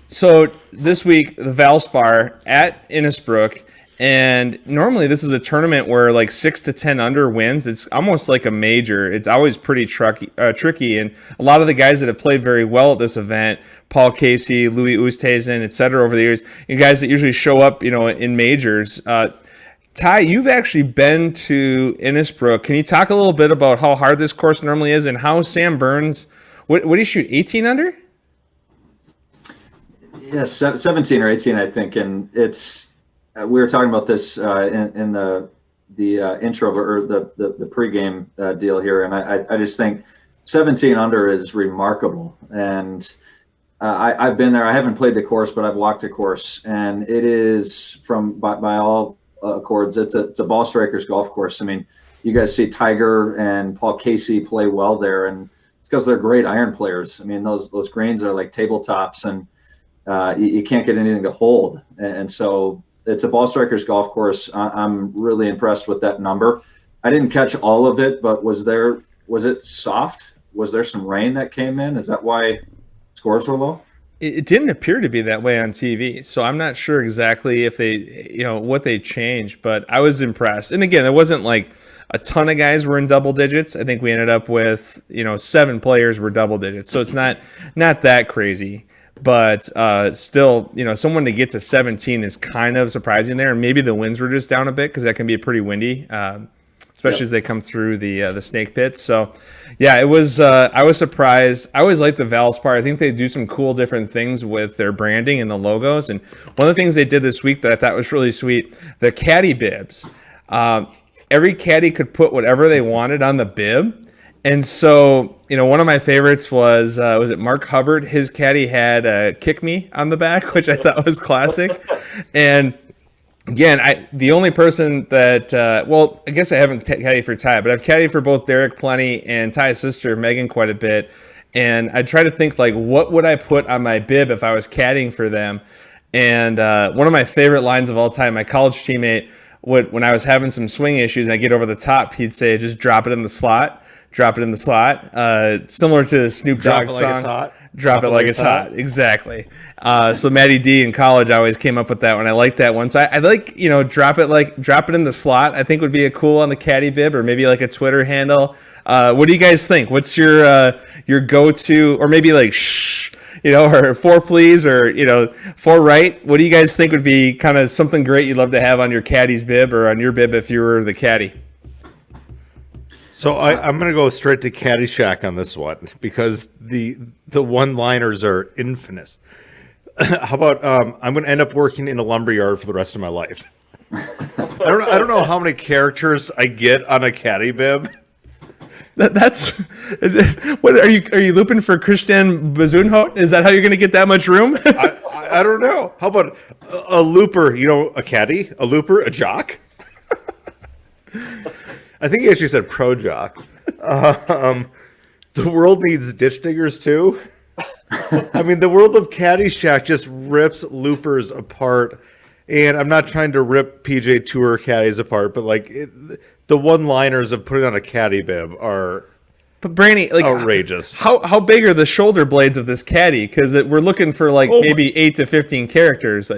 So this week, the Valspar at Innisbrook. And normally this is a tournament where like 6 to 10 under wins. It's almost like a major. It's always pretty tricky. And a lot of the guys that have played very well at this event, Paul Casey, Louis Oosthuizen, et cetera, over the years, you guys that usually show up, in majors. Ty, you've actually been to Innisbrook. Can you talk a little bit about how hard this course normally is and how Sam Burns, what do you shoot, 18 under? Yeah, 17 or 18, I think. And it's, we were talking about this in the intro or the pregame deal here, and I just think 17 under is remarkable. And I've been there. I haven't played the course, but I've walked the course, and it is by all accords, it's a ball strikers golf course. I mean, you guys see Tiger and Paul Casey play well there, and it's because they're great iron players. I mean, those greens are like tabletops, and you can't get anything to hold, and so. It's a ball strikers golf course. I'm really impressed with that number. I didn't catch all of it, but was it soft? Was there some rain that came in? Is that why scores were low? It didn't appear to be that way on TV. So I'm not sure exactly if they, what they changed, but I was impressed. And again, it wasn't like a ton of guys were in double digits. I think we ended up with, 7 players were double digits. So it's not that crazy. But still, someone to get to 17 is kind of surprising there. And maybe the winds were just down a bit because that can be pretty windy, especially as they come through the snake pits. So, yeah, it was. I was surprised. I always like the Valspar. I think they do some cool different things with their branding and the logos. And one of the things they did this week that I thought was really sweet, the caddy bibs. Every caddy could put whatever they wanted on the bib. And so, one of my favorites was it Mark Hubbard? His caddy had "Kick Me" on the back, which I thought was classic. And again, the only person that, I guess I haven't caddied for Ty, but I've caddied for both Derek Plenty and Ty's sister, Megan, quite a bit. And I try to think, like, what would I put on my bib if I was caddying for them? And one of my favorite lines of all time, my college teammate, when I was having some swing issues and I get over the top, he'd say, just drop it in the slot. Drop it in the slot. Similar to the Snoop Dogg song. Drop it like it's hot. Exactly. So Matty D in college, I always came up with that one. I like that one. So I like, drop it in the slot. I think would be a cool on the caddy bib, or maybe like a Twitter handle. What do you guys think? What's your go-to, or maybe like shh, or 4 please, or 4 right? What do you guys think would be kind of something great you'd love to have on your caddy's bib or on your bib if you were the caddy? So I'm going to go straight to Caddyshack on this one because the one-liners are infamous. How about I'm going to end up working in a lumberyard for the rest of my life. I don't know how many characters I get on a caddy bib. That's what are you looping for Christian Bazunhot? Is that how you're going to get that much room? I don't know. How about a looper? A caddy, a looper, a jock. I think he actually said pro jock. The world needs ditch diggers too. I mean, the world of Caddyshack just rips loopers apart. And I'm not trying to rip PJ Tour caddies apart, but the one-liners of putting on a caddy bib are outrageous. How big are the shoulder blades of this caddy? Because we're looking for maybe 8 to 15 characters.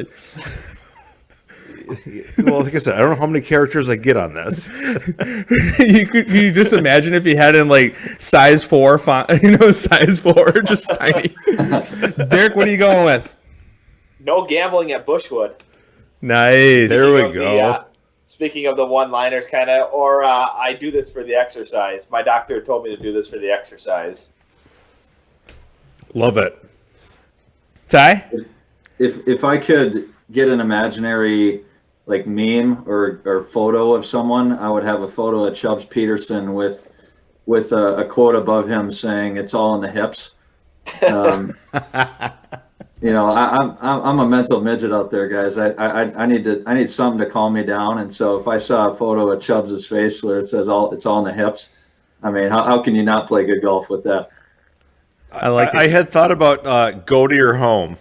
Well, like I said, I don't know how many characters I get on this. you just imagine if you had in size 4 font, size 4, just tiny. Derek, what are you going with? No gambling at Bushwood. Nice. There we go. speaking of the one-liners, kind of, or I do this for the exercise. My doctor told me to do this for the exercise. Love it. Ty? If I could get an imaginary like meme or photo of someone, I would have a photo of Chubbs Peterson with a quote above him saying "It's all in the hips." You know, I'm a mental midget out there, guys. I need something to calm me down, and so if I saw a photo of Chubbs' face where it says it's all in the hips, I mean, how can you not play good golf with that? I like it. I had thought about go to your home.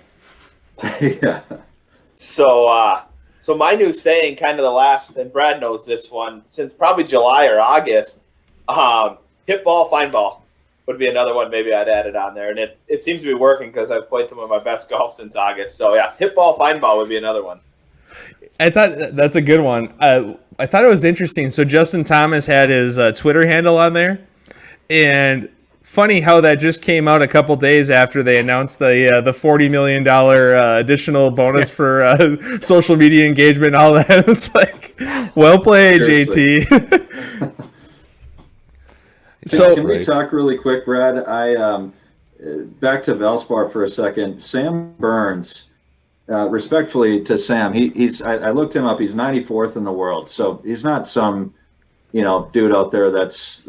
Yeah. So my new saying, kind of the last, and Brad knows this one, since probably July or August, hit ball, find ball would be another one maybe I'd add it on there. And it seems to be working because I've played some of my best golf since August. So, yeah, hit ball, find ball would be another one. I thought that's a good one. I thought it was interesting. So Justin Thomas had his Twitter handle on there. And funny how that just came out a couple days after they announced the $40 million additional bonus for social media engagement and all that. It's like, well played, Seriously. JT. So can we talk really quick, Brad? Back to Valspar for a second. Sam Burns, respectfully to Sam, I looked him up. He's 94th in the world, so he's not some dude out there that's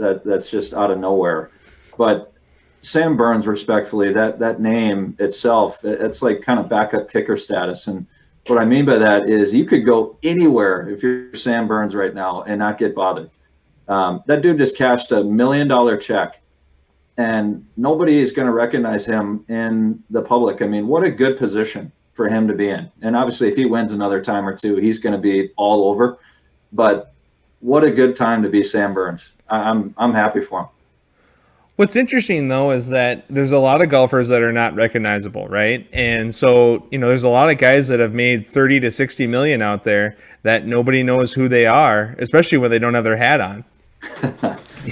just out of nowhere. But Sam Burns, respectfully, that name itself, it's like kind of backup kicker status. And what I mean by that is you could go anywhere if you're Sam Burns right now and not get bothered. That dude just cashed $1 million check, and nobody is going to recognize him in the public. I mean, what a good position for him to be in. And obviously, if he wins another time or two, he's going to be all over. But what a good time to be Sam Burns. I'm happy for him. what's interesting, though, is that there's a lot of golfers that are not recognizable, right? And so, there's a lot of guys that have made 30 to 60 million out there that nobody knows who they are, especially when they don't have their hat on.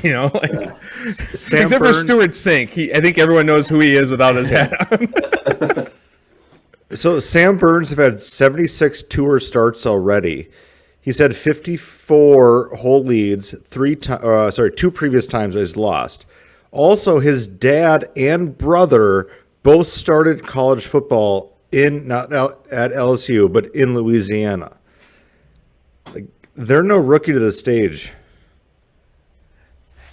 Except for Stuart Sink. I think everyone knows who he is without his hat on. So Sam Burns have had 76 tour starts already. He's had 54 hole leads, two previous times he's lost. Also, his dad and brother both started college football not at LSU, but in Louisiana. Like, they're no rookie to the stage.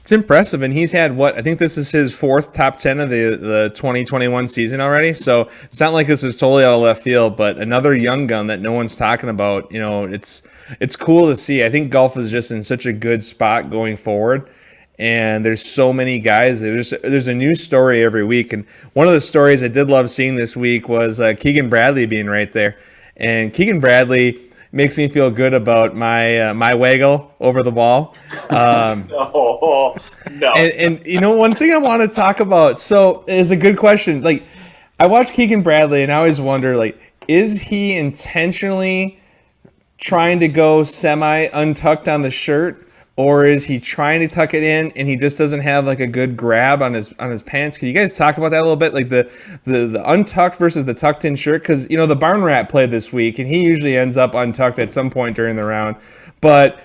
It's impressive, and he's had I think this is his fourth top 10 of the 2021 season already, so it's not like this is totally out of left field, but another young gun that no one's talking about. It's cool to see. I think golf is just in such a good spot going forward, and there's so many guys. There's a new story every week, and one of the stories I did love seeing this week was Keegan Bradley being right there, and Keegan Bradley makes me feel good about my waggle over the ball. No. And one thing I want to talk about, so is a good question. Like, I watch Keegan Bradley and I always wonder, like, is he intentionally trying to go semi untucked on the shirt, or is he trying to tuck it in and he just doesn't have like a good grab on his pants? Can you guys talk about that a little bit, like the untucked versus the tucked in shirt? Because the Barn Rat played this week and he usually ends up untucked at some point during the round, but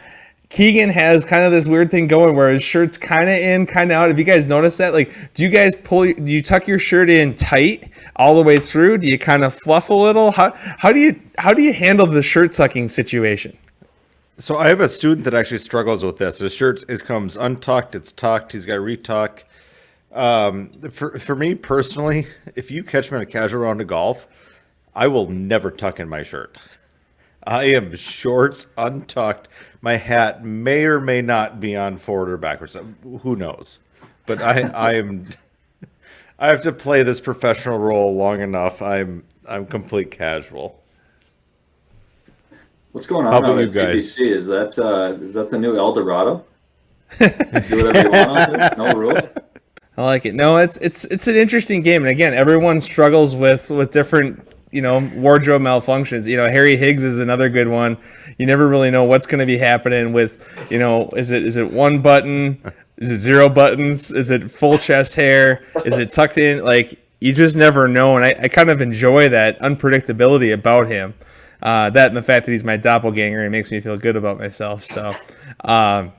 Keegan has kind of this weird thing going where his shirt's kind of in, kind of out. Have you guys noticed that? Like, do you tuck your shirt in tight all the way through? Do you kind of fluff a little? How do you handle the shirt tucking situation? So I have a student that actually struggles with this. His shirt comes untucked, it's tucked, he's got to retuck. For me personally, if you catch me on a casual round of golf, I will never tuck in my shirt. I am shorts, untucked. My hat may or may not be on forward or backwards. Who knows? But I have to play this professional role long enough. I'm complete casual. What's going on out at TBC? Is that the new El Dorado? Do whatever you want out there? No rules? I like it. No, it's an interesting game, and again, everyone struggles with different wardrobe malfunctions. Harry Higgs is another good one. You never really know what's going to be happening with is it one button? Is it zero buttons? Is it full chest hair? Is it tucked in? Like, you just never know, and I kind of enjoy that unpredictability about him. That and the fact that he's my doppelganger, it makes me feel good about myself. So, yeah,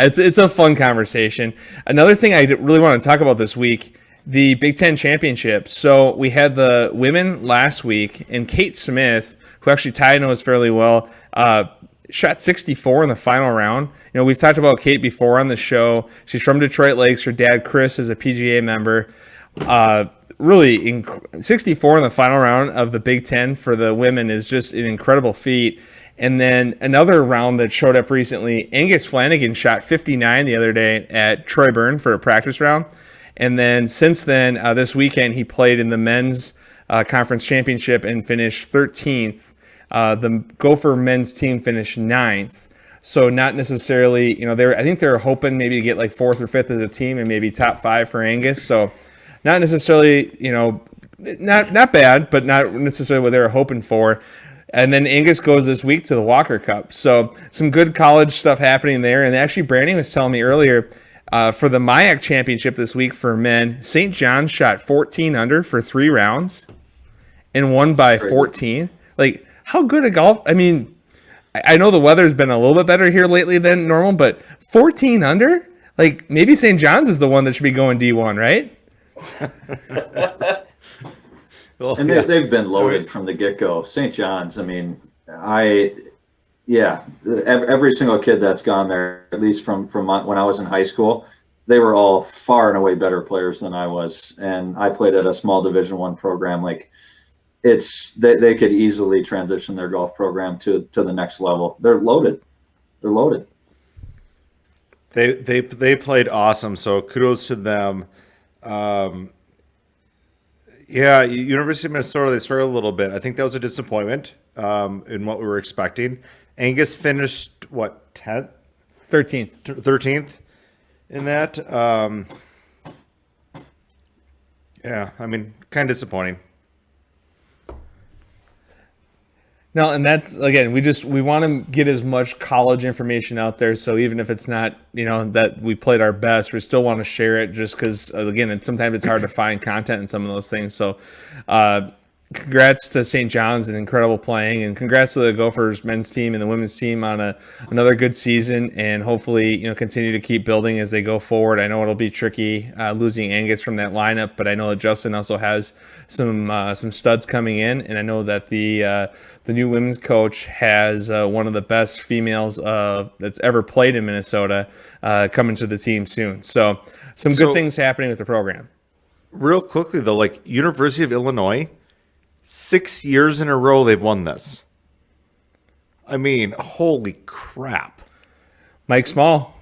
it's a fun conversation. Another thing I really want to talk about this week, the Big Ten Championship. So we had the women last week, and Kate Smith, who actually Ty knows fairly well, shot 64 in the final round. You know, we've talked about Kate before on the show. She's from Detroit Lakes. Her dad, Chris, is a PGA member. Really, 64 in the final round of the Big Ten for the women is just an incredible feat. And then another round that showed up recently, Angus Flanagan shot 59 the other day at Troy Byrne for a practice round. And then since then, this weekend, he played in the men's conference championship and finished 13th. The Gopher men's team finished 9th. So not necessarily, you know, I think they were hoping maybe to get like 4th or 5th as a team and maybe top 5 for Angus. So not necessarily, you know, not bad, but not necessarily what they were hoping for. And then Angus goes this week to the Walker Cup. So some good college stuff happening there. And actually, Brandon was telling me earlier, for the MIAC Championship this week for men, St. John's shot 14 under for 3 rounds and won by 14. Like, how good a golf? I mean, I know the weather's been a little bit better here lately than normal, but 14 under? Like, maybe St. John's is the one that should be going D1, right? Well, and they've been loaded from the get-go. St. John's, I mean, every single kid that's gone there, at least from when I was in high school, they were all far and away better players than I was. And I played at a small Division I program. Like, they could easily transition their golf program to the next level. They're loaded. They played awesome, so kudos to them. Yeah, University of Minnesota, they struggled a little bit. I think that was a disappointment in what we were expecting. Angus finished, what, 10th? 13th in that. Yeah, I mean, kind of disappointing. No, and that's, again, we want to get as much college information out there. So even if it's not, you know, that we played our best, we still want to share it just because, again, sometimes it's hard to find content in some of those things. So congrats to St. John's and incredible playing, and congrats to the Gophers men's team and the women's team on another good season, and hopefully, you know, continue to keep building as they go forward. I know it'll be tricky losing Angus from that lineup, but I know that Justin also has some studs coming in, and I know that the new women's coach has one of the best females that's ever played in Minnesota coming to the team soon. So some good things happening with the program. Real quickly, though, like University of Illinois, 6 years in a row they've won this. I mean, holy crap. Mike Small.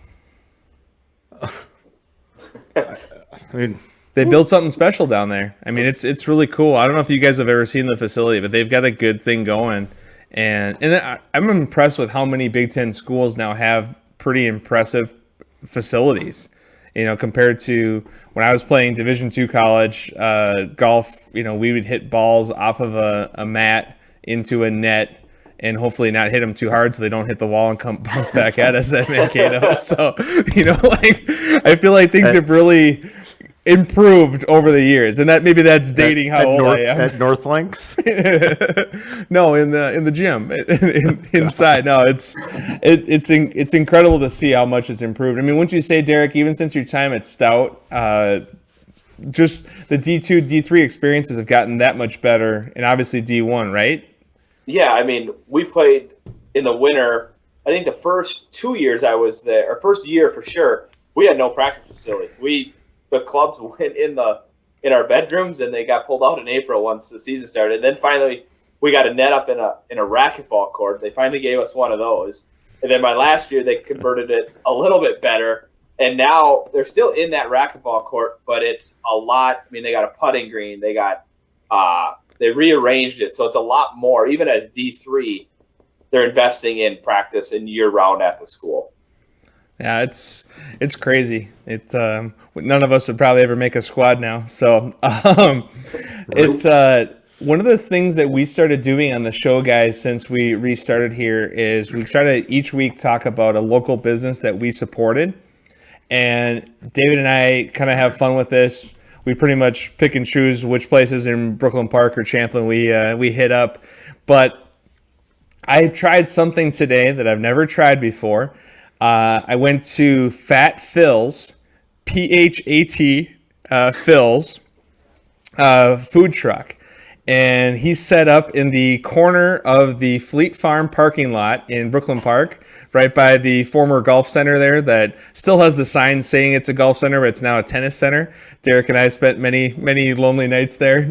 I mean, they built something special down there. I mean, it's really cool. I don't know if you guys have ever seen the facility, but they've got a good thing going. And I'm impressed with how many Big Ten schools now have pretty impressive facilities, you know, compared to when I was playing Division II college golf. You know, we would hit balls off of a mat into a net and hopefully not hit them too hard so they don't hit the wall and come bounce back at us at Mankato. So, you know, like, I feel like things have really improved over the years, and that maybe that's dating how old I am. At North Links? No, in the gym inside. No, it's incredible to see how much it's improved. I mean, wouldn't you say, Derek, even since your time at Stout, just the D2, D3 experiences have gotten that much better, and obviously D1, right? Yeah, I mean, we played in the winter. I think the first 2 years I was there, or first year for sure, we had no practice facility. The clubs went in our bedrooms, and they got pulled out in April once the season started. And then finally, we got a net up in a racquetball court. They finally gave us one of those. And then my last year, they converted it a little bit better. And now they're still in that racquetball court, but it's a lot. I mean, they got a putting green. They got they rearranged it, so it's a lot more. Even at D3, they're investing in practice and year round at the school. Yeah, it's crazy. None of us would probably ever make a squad now. So it's one of the things that we started doing on the show, guys, since we restarted here is we try to each week talk about a local business that we supported. And David and I kind of have fun with this. We pretty much pick and choose which places in Brooklyn Park or Champlin we hit up. But I tried something today that I've never tried before. I went to Fat Phil's, PHAT Phil's food truck. And he's set up in the corner of the Fleet Farm parking lot in Brooklyn Park, right by the former golf center there that still has the sign saying it's a golf center, but it's now a tennis center. Derek and I spent many lonely nights there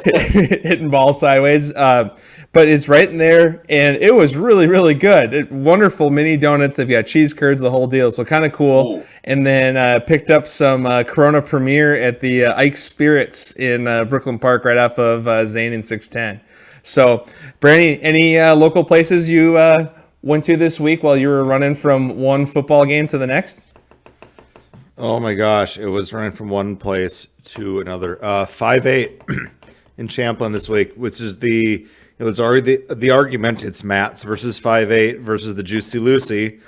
hitting balls sideways. But it's right in there, and it was really good. Wonderful mini donuts. They've got cheese curds, the whole deal. So kind of cool. Ooh. And then picked up some Corona Premier at the Ike's Spirits in Brooklyn Park, right off of Zane and 610. So, Brandy, any local places you went to this week while you were running from one football game to the next? Oh my gosh, it was running from one place to another. 5-8 in Champlin this week, which is there's already the argument. It's Matt's versus 5-8 versus the Juicy Lucy.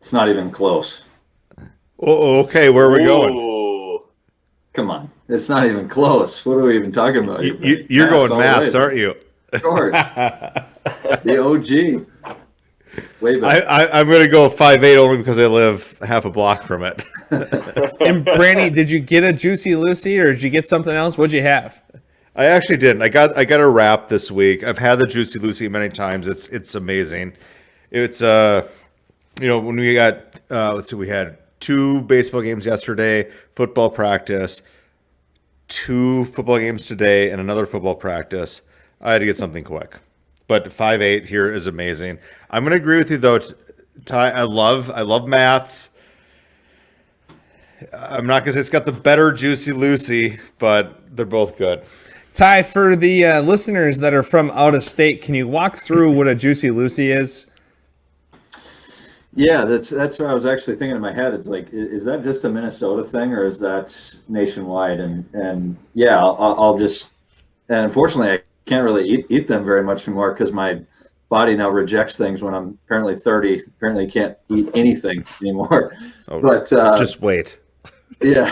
It's not even close. Oh, okay. Where are we going? Come on. It's not even close. What are we even talking about? You're going Matt's, aren't you? Of course. The OG. Way back. I'm going to go 5-8 only because I live half a block from it. And Brandy, did you get a Juicy Lucy or did you get something else? What'd you have? I actually didn't. I got a wrap this week. I've had the Juicy Lucy many times. It's amazing. It's when we got we had 2 baseball games yesterday, football practice, 2 football games today, and another football practice. I had to get something quick. But 5-8 here is amazing. I'm going to agree with you though, Ty. I love Matt's. I'm not going to say it's got the better Juicy Lucy, but they're both good. Ty, for the listeners that are from out of state, can you walk through what a Juicy Lucy is? Yeah, that's what I was actually thinking in my head. It's like, is that just a Minnesota thing or is that nationwide? And yeah, I'll just, and unfortunately, I can't really eat them very much anymore because my body now rejects things when I'm apparently 30. Apparently, can't eat anything anymore. Oh, but just wait. Yeah,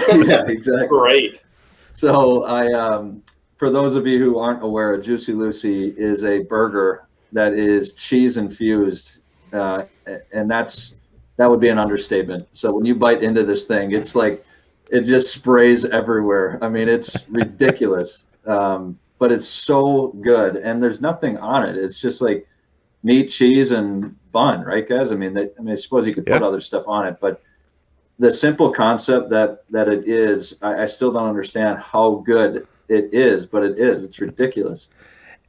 exactly. Great. So for those of you who aren't aware, a Juicy Lucy is a burger that is cheese infused, and that would be an understatement. So when you bite into this thing, it's like it just sprays everywhere. I mean, it's ridiculous, but it's so good, and there's nothing on it. It's just like meat, cheese, and bun, right, guys? I mean, I suppose you could put other stuff on it, but the simple concept that it is, I still don't understand how good it is, but it is. It's ridiculous.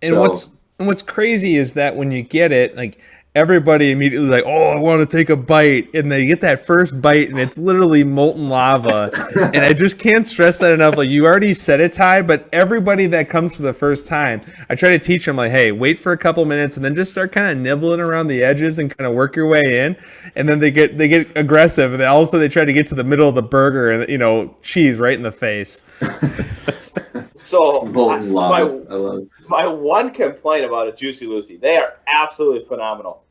And what's crazy is that when you get it, like everybody immediately like, oh, I want to take a bite, and they get that first bite, and it's literally molten lava. And I just can't stress that enough. Like, you already said it, Ty, but everybody that comes for the first time, I try to teach them like, hey, wait for a couple minutes, and then just start kind of nibbling around the edges and kind of work your way in. And then they get aggressive, and then also they try to get to the middle of the burger, and cheese right in the face. So molten lava. I love it. My one complaint about a Juicy Lucy, they are absolutely phenomenal.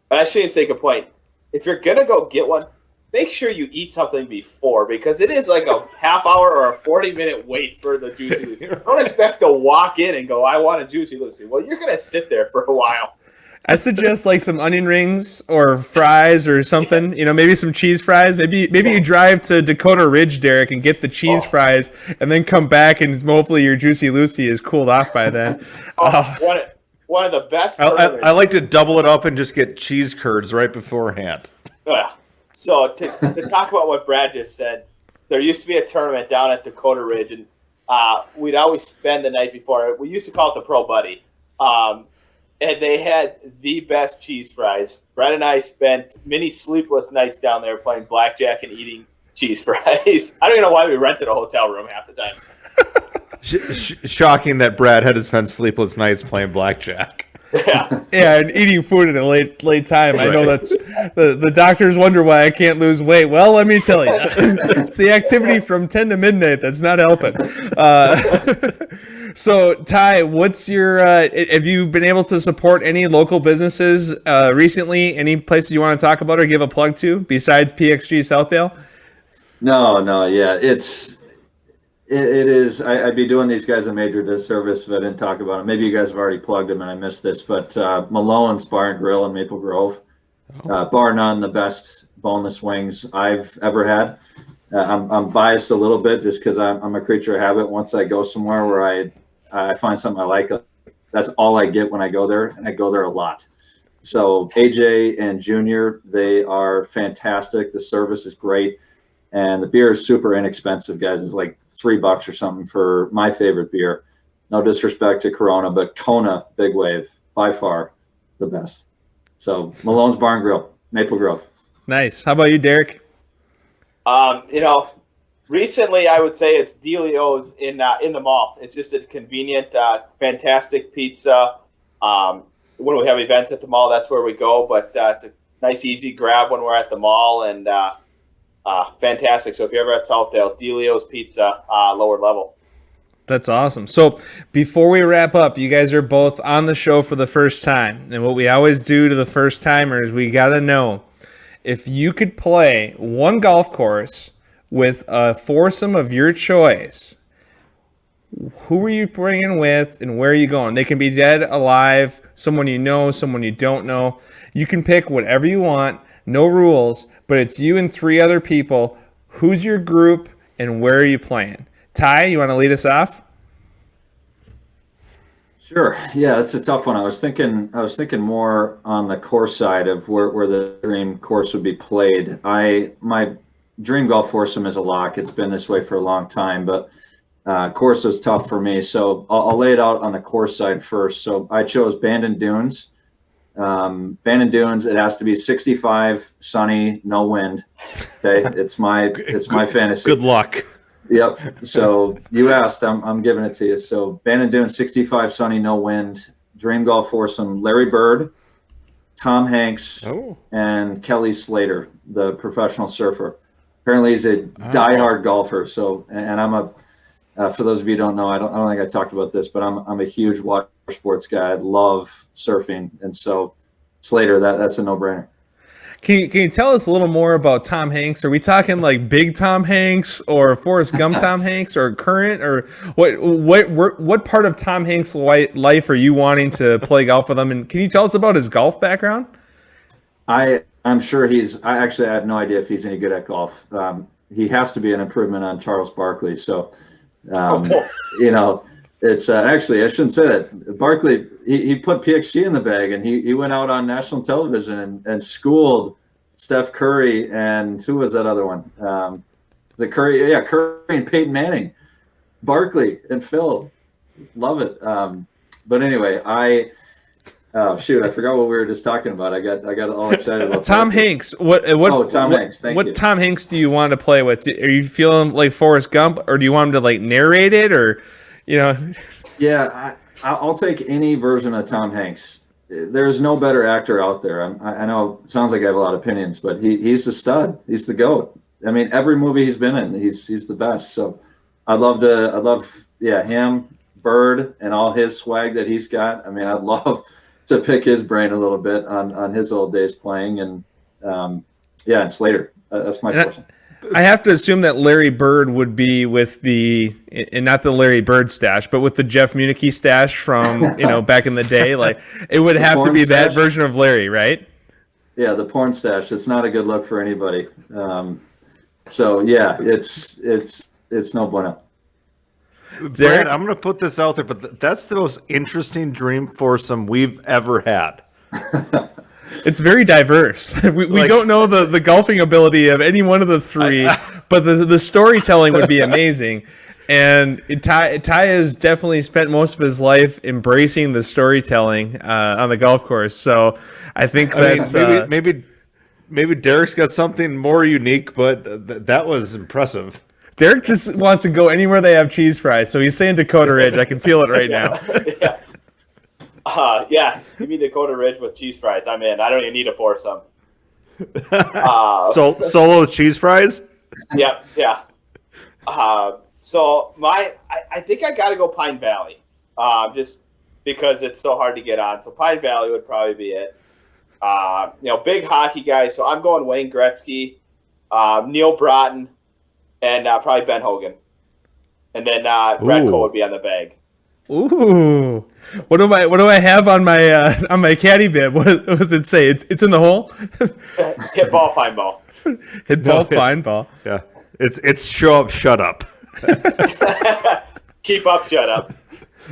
But I shouldn't say complaint. If you're going to go get one, make sure you eat something before, because it is like a half hour or a 40-minute wait for the Juicy Lucy. Don't expect to walk in and go, I want a Juicy Lucy. Well, you're going to sit there for a while. I suggest like some onion rings or fries or something, maybe some cheese fries. Maybe you drive to Dakota Ridge, Derek, and get the cheese fries and then come back and hopefully your Juicy Lucy is cooled off by then. One of the best. I like to double it up and just get cheese curds right beforehand. Yeah. So to talk about what Brad just said, there used to be a tournament down at Dakota Ridge, and we'd always spend the night before. We used to call it the Pro Buddy. And they had the best cheese fries. Brad and I spent many sleepless nights down there playing blackjack and eating cheese fries. I don't even know why we rented a hotel room half the time. Shocking that Brad had to spend sleepless nights playing blackjack. Yeah, and eating food at a late time. I know that's the doctors wonder why I can't lose weight. Well, let me tell you, it's the activity from 10 to midnight that's not helping. So, Ty, what's your? Have you been able to support any local businesses recently? Any places you want to talk about or give a plug to besides PXG Southdale? No, yeah, It is. I'd be doing these guys a major disservice if I didn't talk about it. Maybe you guys have already plugged them and I missed this, but Malone's Bar and Grill in Maple Grove, bar none, the best boneless wings I've ever had. I'm biased a little bit just because I'm a creature of habit. Once I go somewhere where I find something I like, that's all I get when I go there, and I go there a lot. So AJ and Junior, they are fantastic. The service is great, and the beer is super inexpensive, guys. It's like $3 or something for my favorite beer. No disrespect to Corona, but Kona Big Wave, by far the best. So Malone's Bar and Grill, Maple Grove. Nice. How about you, Derek? Recently I would say it's Delio's in the mall. It's just a convenient, fantastic pizza. When we have events at the mall, that's where we go. But it's a nice, easy grab when we're at the mall, and fantastic. So if you're ever at Southdale, Delio's Pizza, lower level. That's awesome. So before we wrap up, you guys are both on the show for the first time. And what we always do to the first timers, we got to know if you could play one golf course with a foursome of your choice, who are you bringing with and where are you going? They can be dead, alive, someone you know, someone you don't know. You can pick whatever you want, no rules, but it's you and 3 other people. Who's your group and where are you playing? Ty, you want to lead us off? Sure. Yeah, that's a tough one. I was thinking more on the course side of where the dream course would be played. My dream golf foursome is a lock. It's been this way for a long time, but course was tough for me. So I'll lay it out on the course side first. So I chose Bandon Dunes. Bandon Dunes, it has to be 65, sunny, no wind. Okay, it's my fantasy. Good luck. Yep. So you asked, I'm giving it to you. So Bandon Dunes, 65, sunny, no wind. Dream golf foursome: Larry Bird, Tom Hanks, and Kelly Slater, the professional surfer. Apparently, he's a diehard golfer. So, and I'm for those of you who don't know, I don't think I talked about this, but I'm a huge water sports guy. I love surfing, and so Slater, that's a no-brainer. Can you tell us a little more about Tom Hanks? Are we talking like big Tom Hanks or Forrest Gump Tom Hanks or current, or what part of Tom Hanks' life are you wanting to play golf with him? And can you tell us about his golf background? I'm sure I have no idea if he's any good at golf. He has to be an improvement on Charles Barkley. So, it's actually, I shouldn't say that. Barkley, he put PXG in the bag, and he went out on national television and schooled Steph Curry, and who was that other one? Curry and Peyton Manning, Barkley and Phil. Love it. But anyway, I forgot what we were just talking about. I got all excited about Tom Hanks. Tom Hanks. Thank you. What Tom Hanks do you want to play with? Are you feeling like Forrest Gump, or do you want him to like narrate it, or Yeah, I'll take any version of Tom Hanks. There's no better actor out there. I know it sounds like I have a lot of opinions, but he's the stud. He's the GOAT. I mean, every movie he's been in, he's the best. So I'd love him, Bird, and all his swag that he's got. I mean, I'd love to pick his brain a little bit on his old days playing, and and Slater. That's my question. I have to assume that Larry Bird would be with and not the Larry Bird stash, but with the Jeff Munneke stash from back in the day. Like, it would have to be that version of Larry, right? Yeah, the porn stash. It's not a good look for anybody. So yeah, it's no bueno. Brad, I'm going to put this out there, but that's the most interesting dream foursome we've ever had. It's very diverse. We don't know the golfing ability of any one of the 3, but the storytelling would be amazing. And Ty has definitely spent most of his life embracing the storytelling on the golf course. So I think maybe Derek's got something more unique, but that was impressive. Derek just wants to go anywhere they have cheese fries, so he's saying Dakota Ridge. I can feel it right now. Give me Dakota Ridge with cheese fries. I'm in. I don't even need a foursome. Solo cheese fries? Yeah. So I think I got to go Pine Valley, just because it's so hard to get on. So Pine Valley would probably be it. Big hockey guy. So I'm going Wayne Gretzky, Neil Broughton, and probably Ben Hogan. and then Brad Cole would be on the bag. Ooh, what do I have on my caddy bib? What does it say? It's in the hole. Hit ball, fine ball. Hit ball, fine ball. Yeah, it's show up, shut up. Keep up, shut up.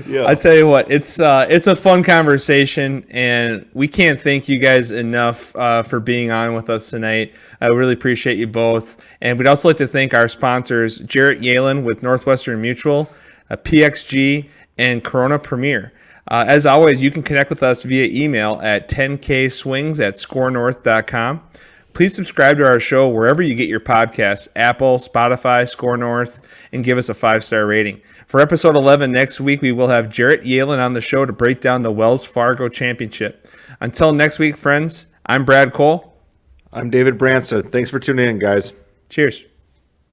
Yeah, I tell you what, it's a fun conversation, and we can't thank you guys enough for being on with us tonight. I really appreciate you both, and we'd also like to thank our sponsors, Jarrett Yalen with Northwestern Mutual, PXG, and Corona Premier. As always, you can connect with us via email at 10kswings@scorenorth.com. Please subscribe to our show wherever you get your podcasts, Apple, Spotify, Score North, and give us a 5-star rating. For episode 11 next week, we will have Jarrett Yalen on the show to break down the Wells Fargo Championship. Until next week, friends, I'm Brad Cole. I'm David Branstad. Thanks for tuning in, guys. Cheers.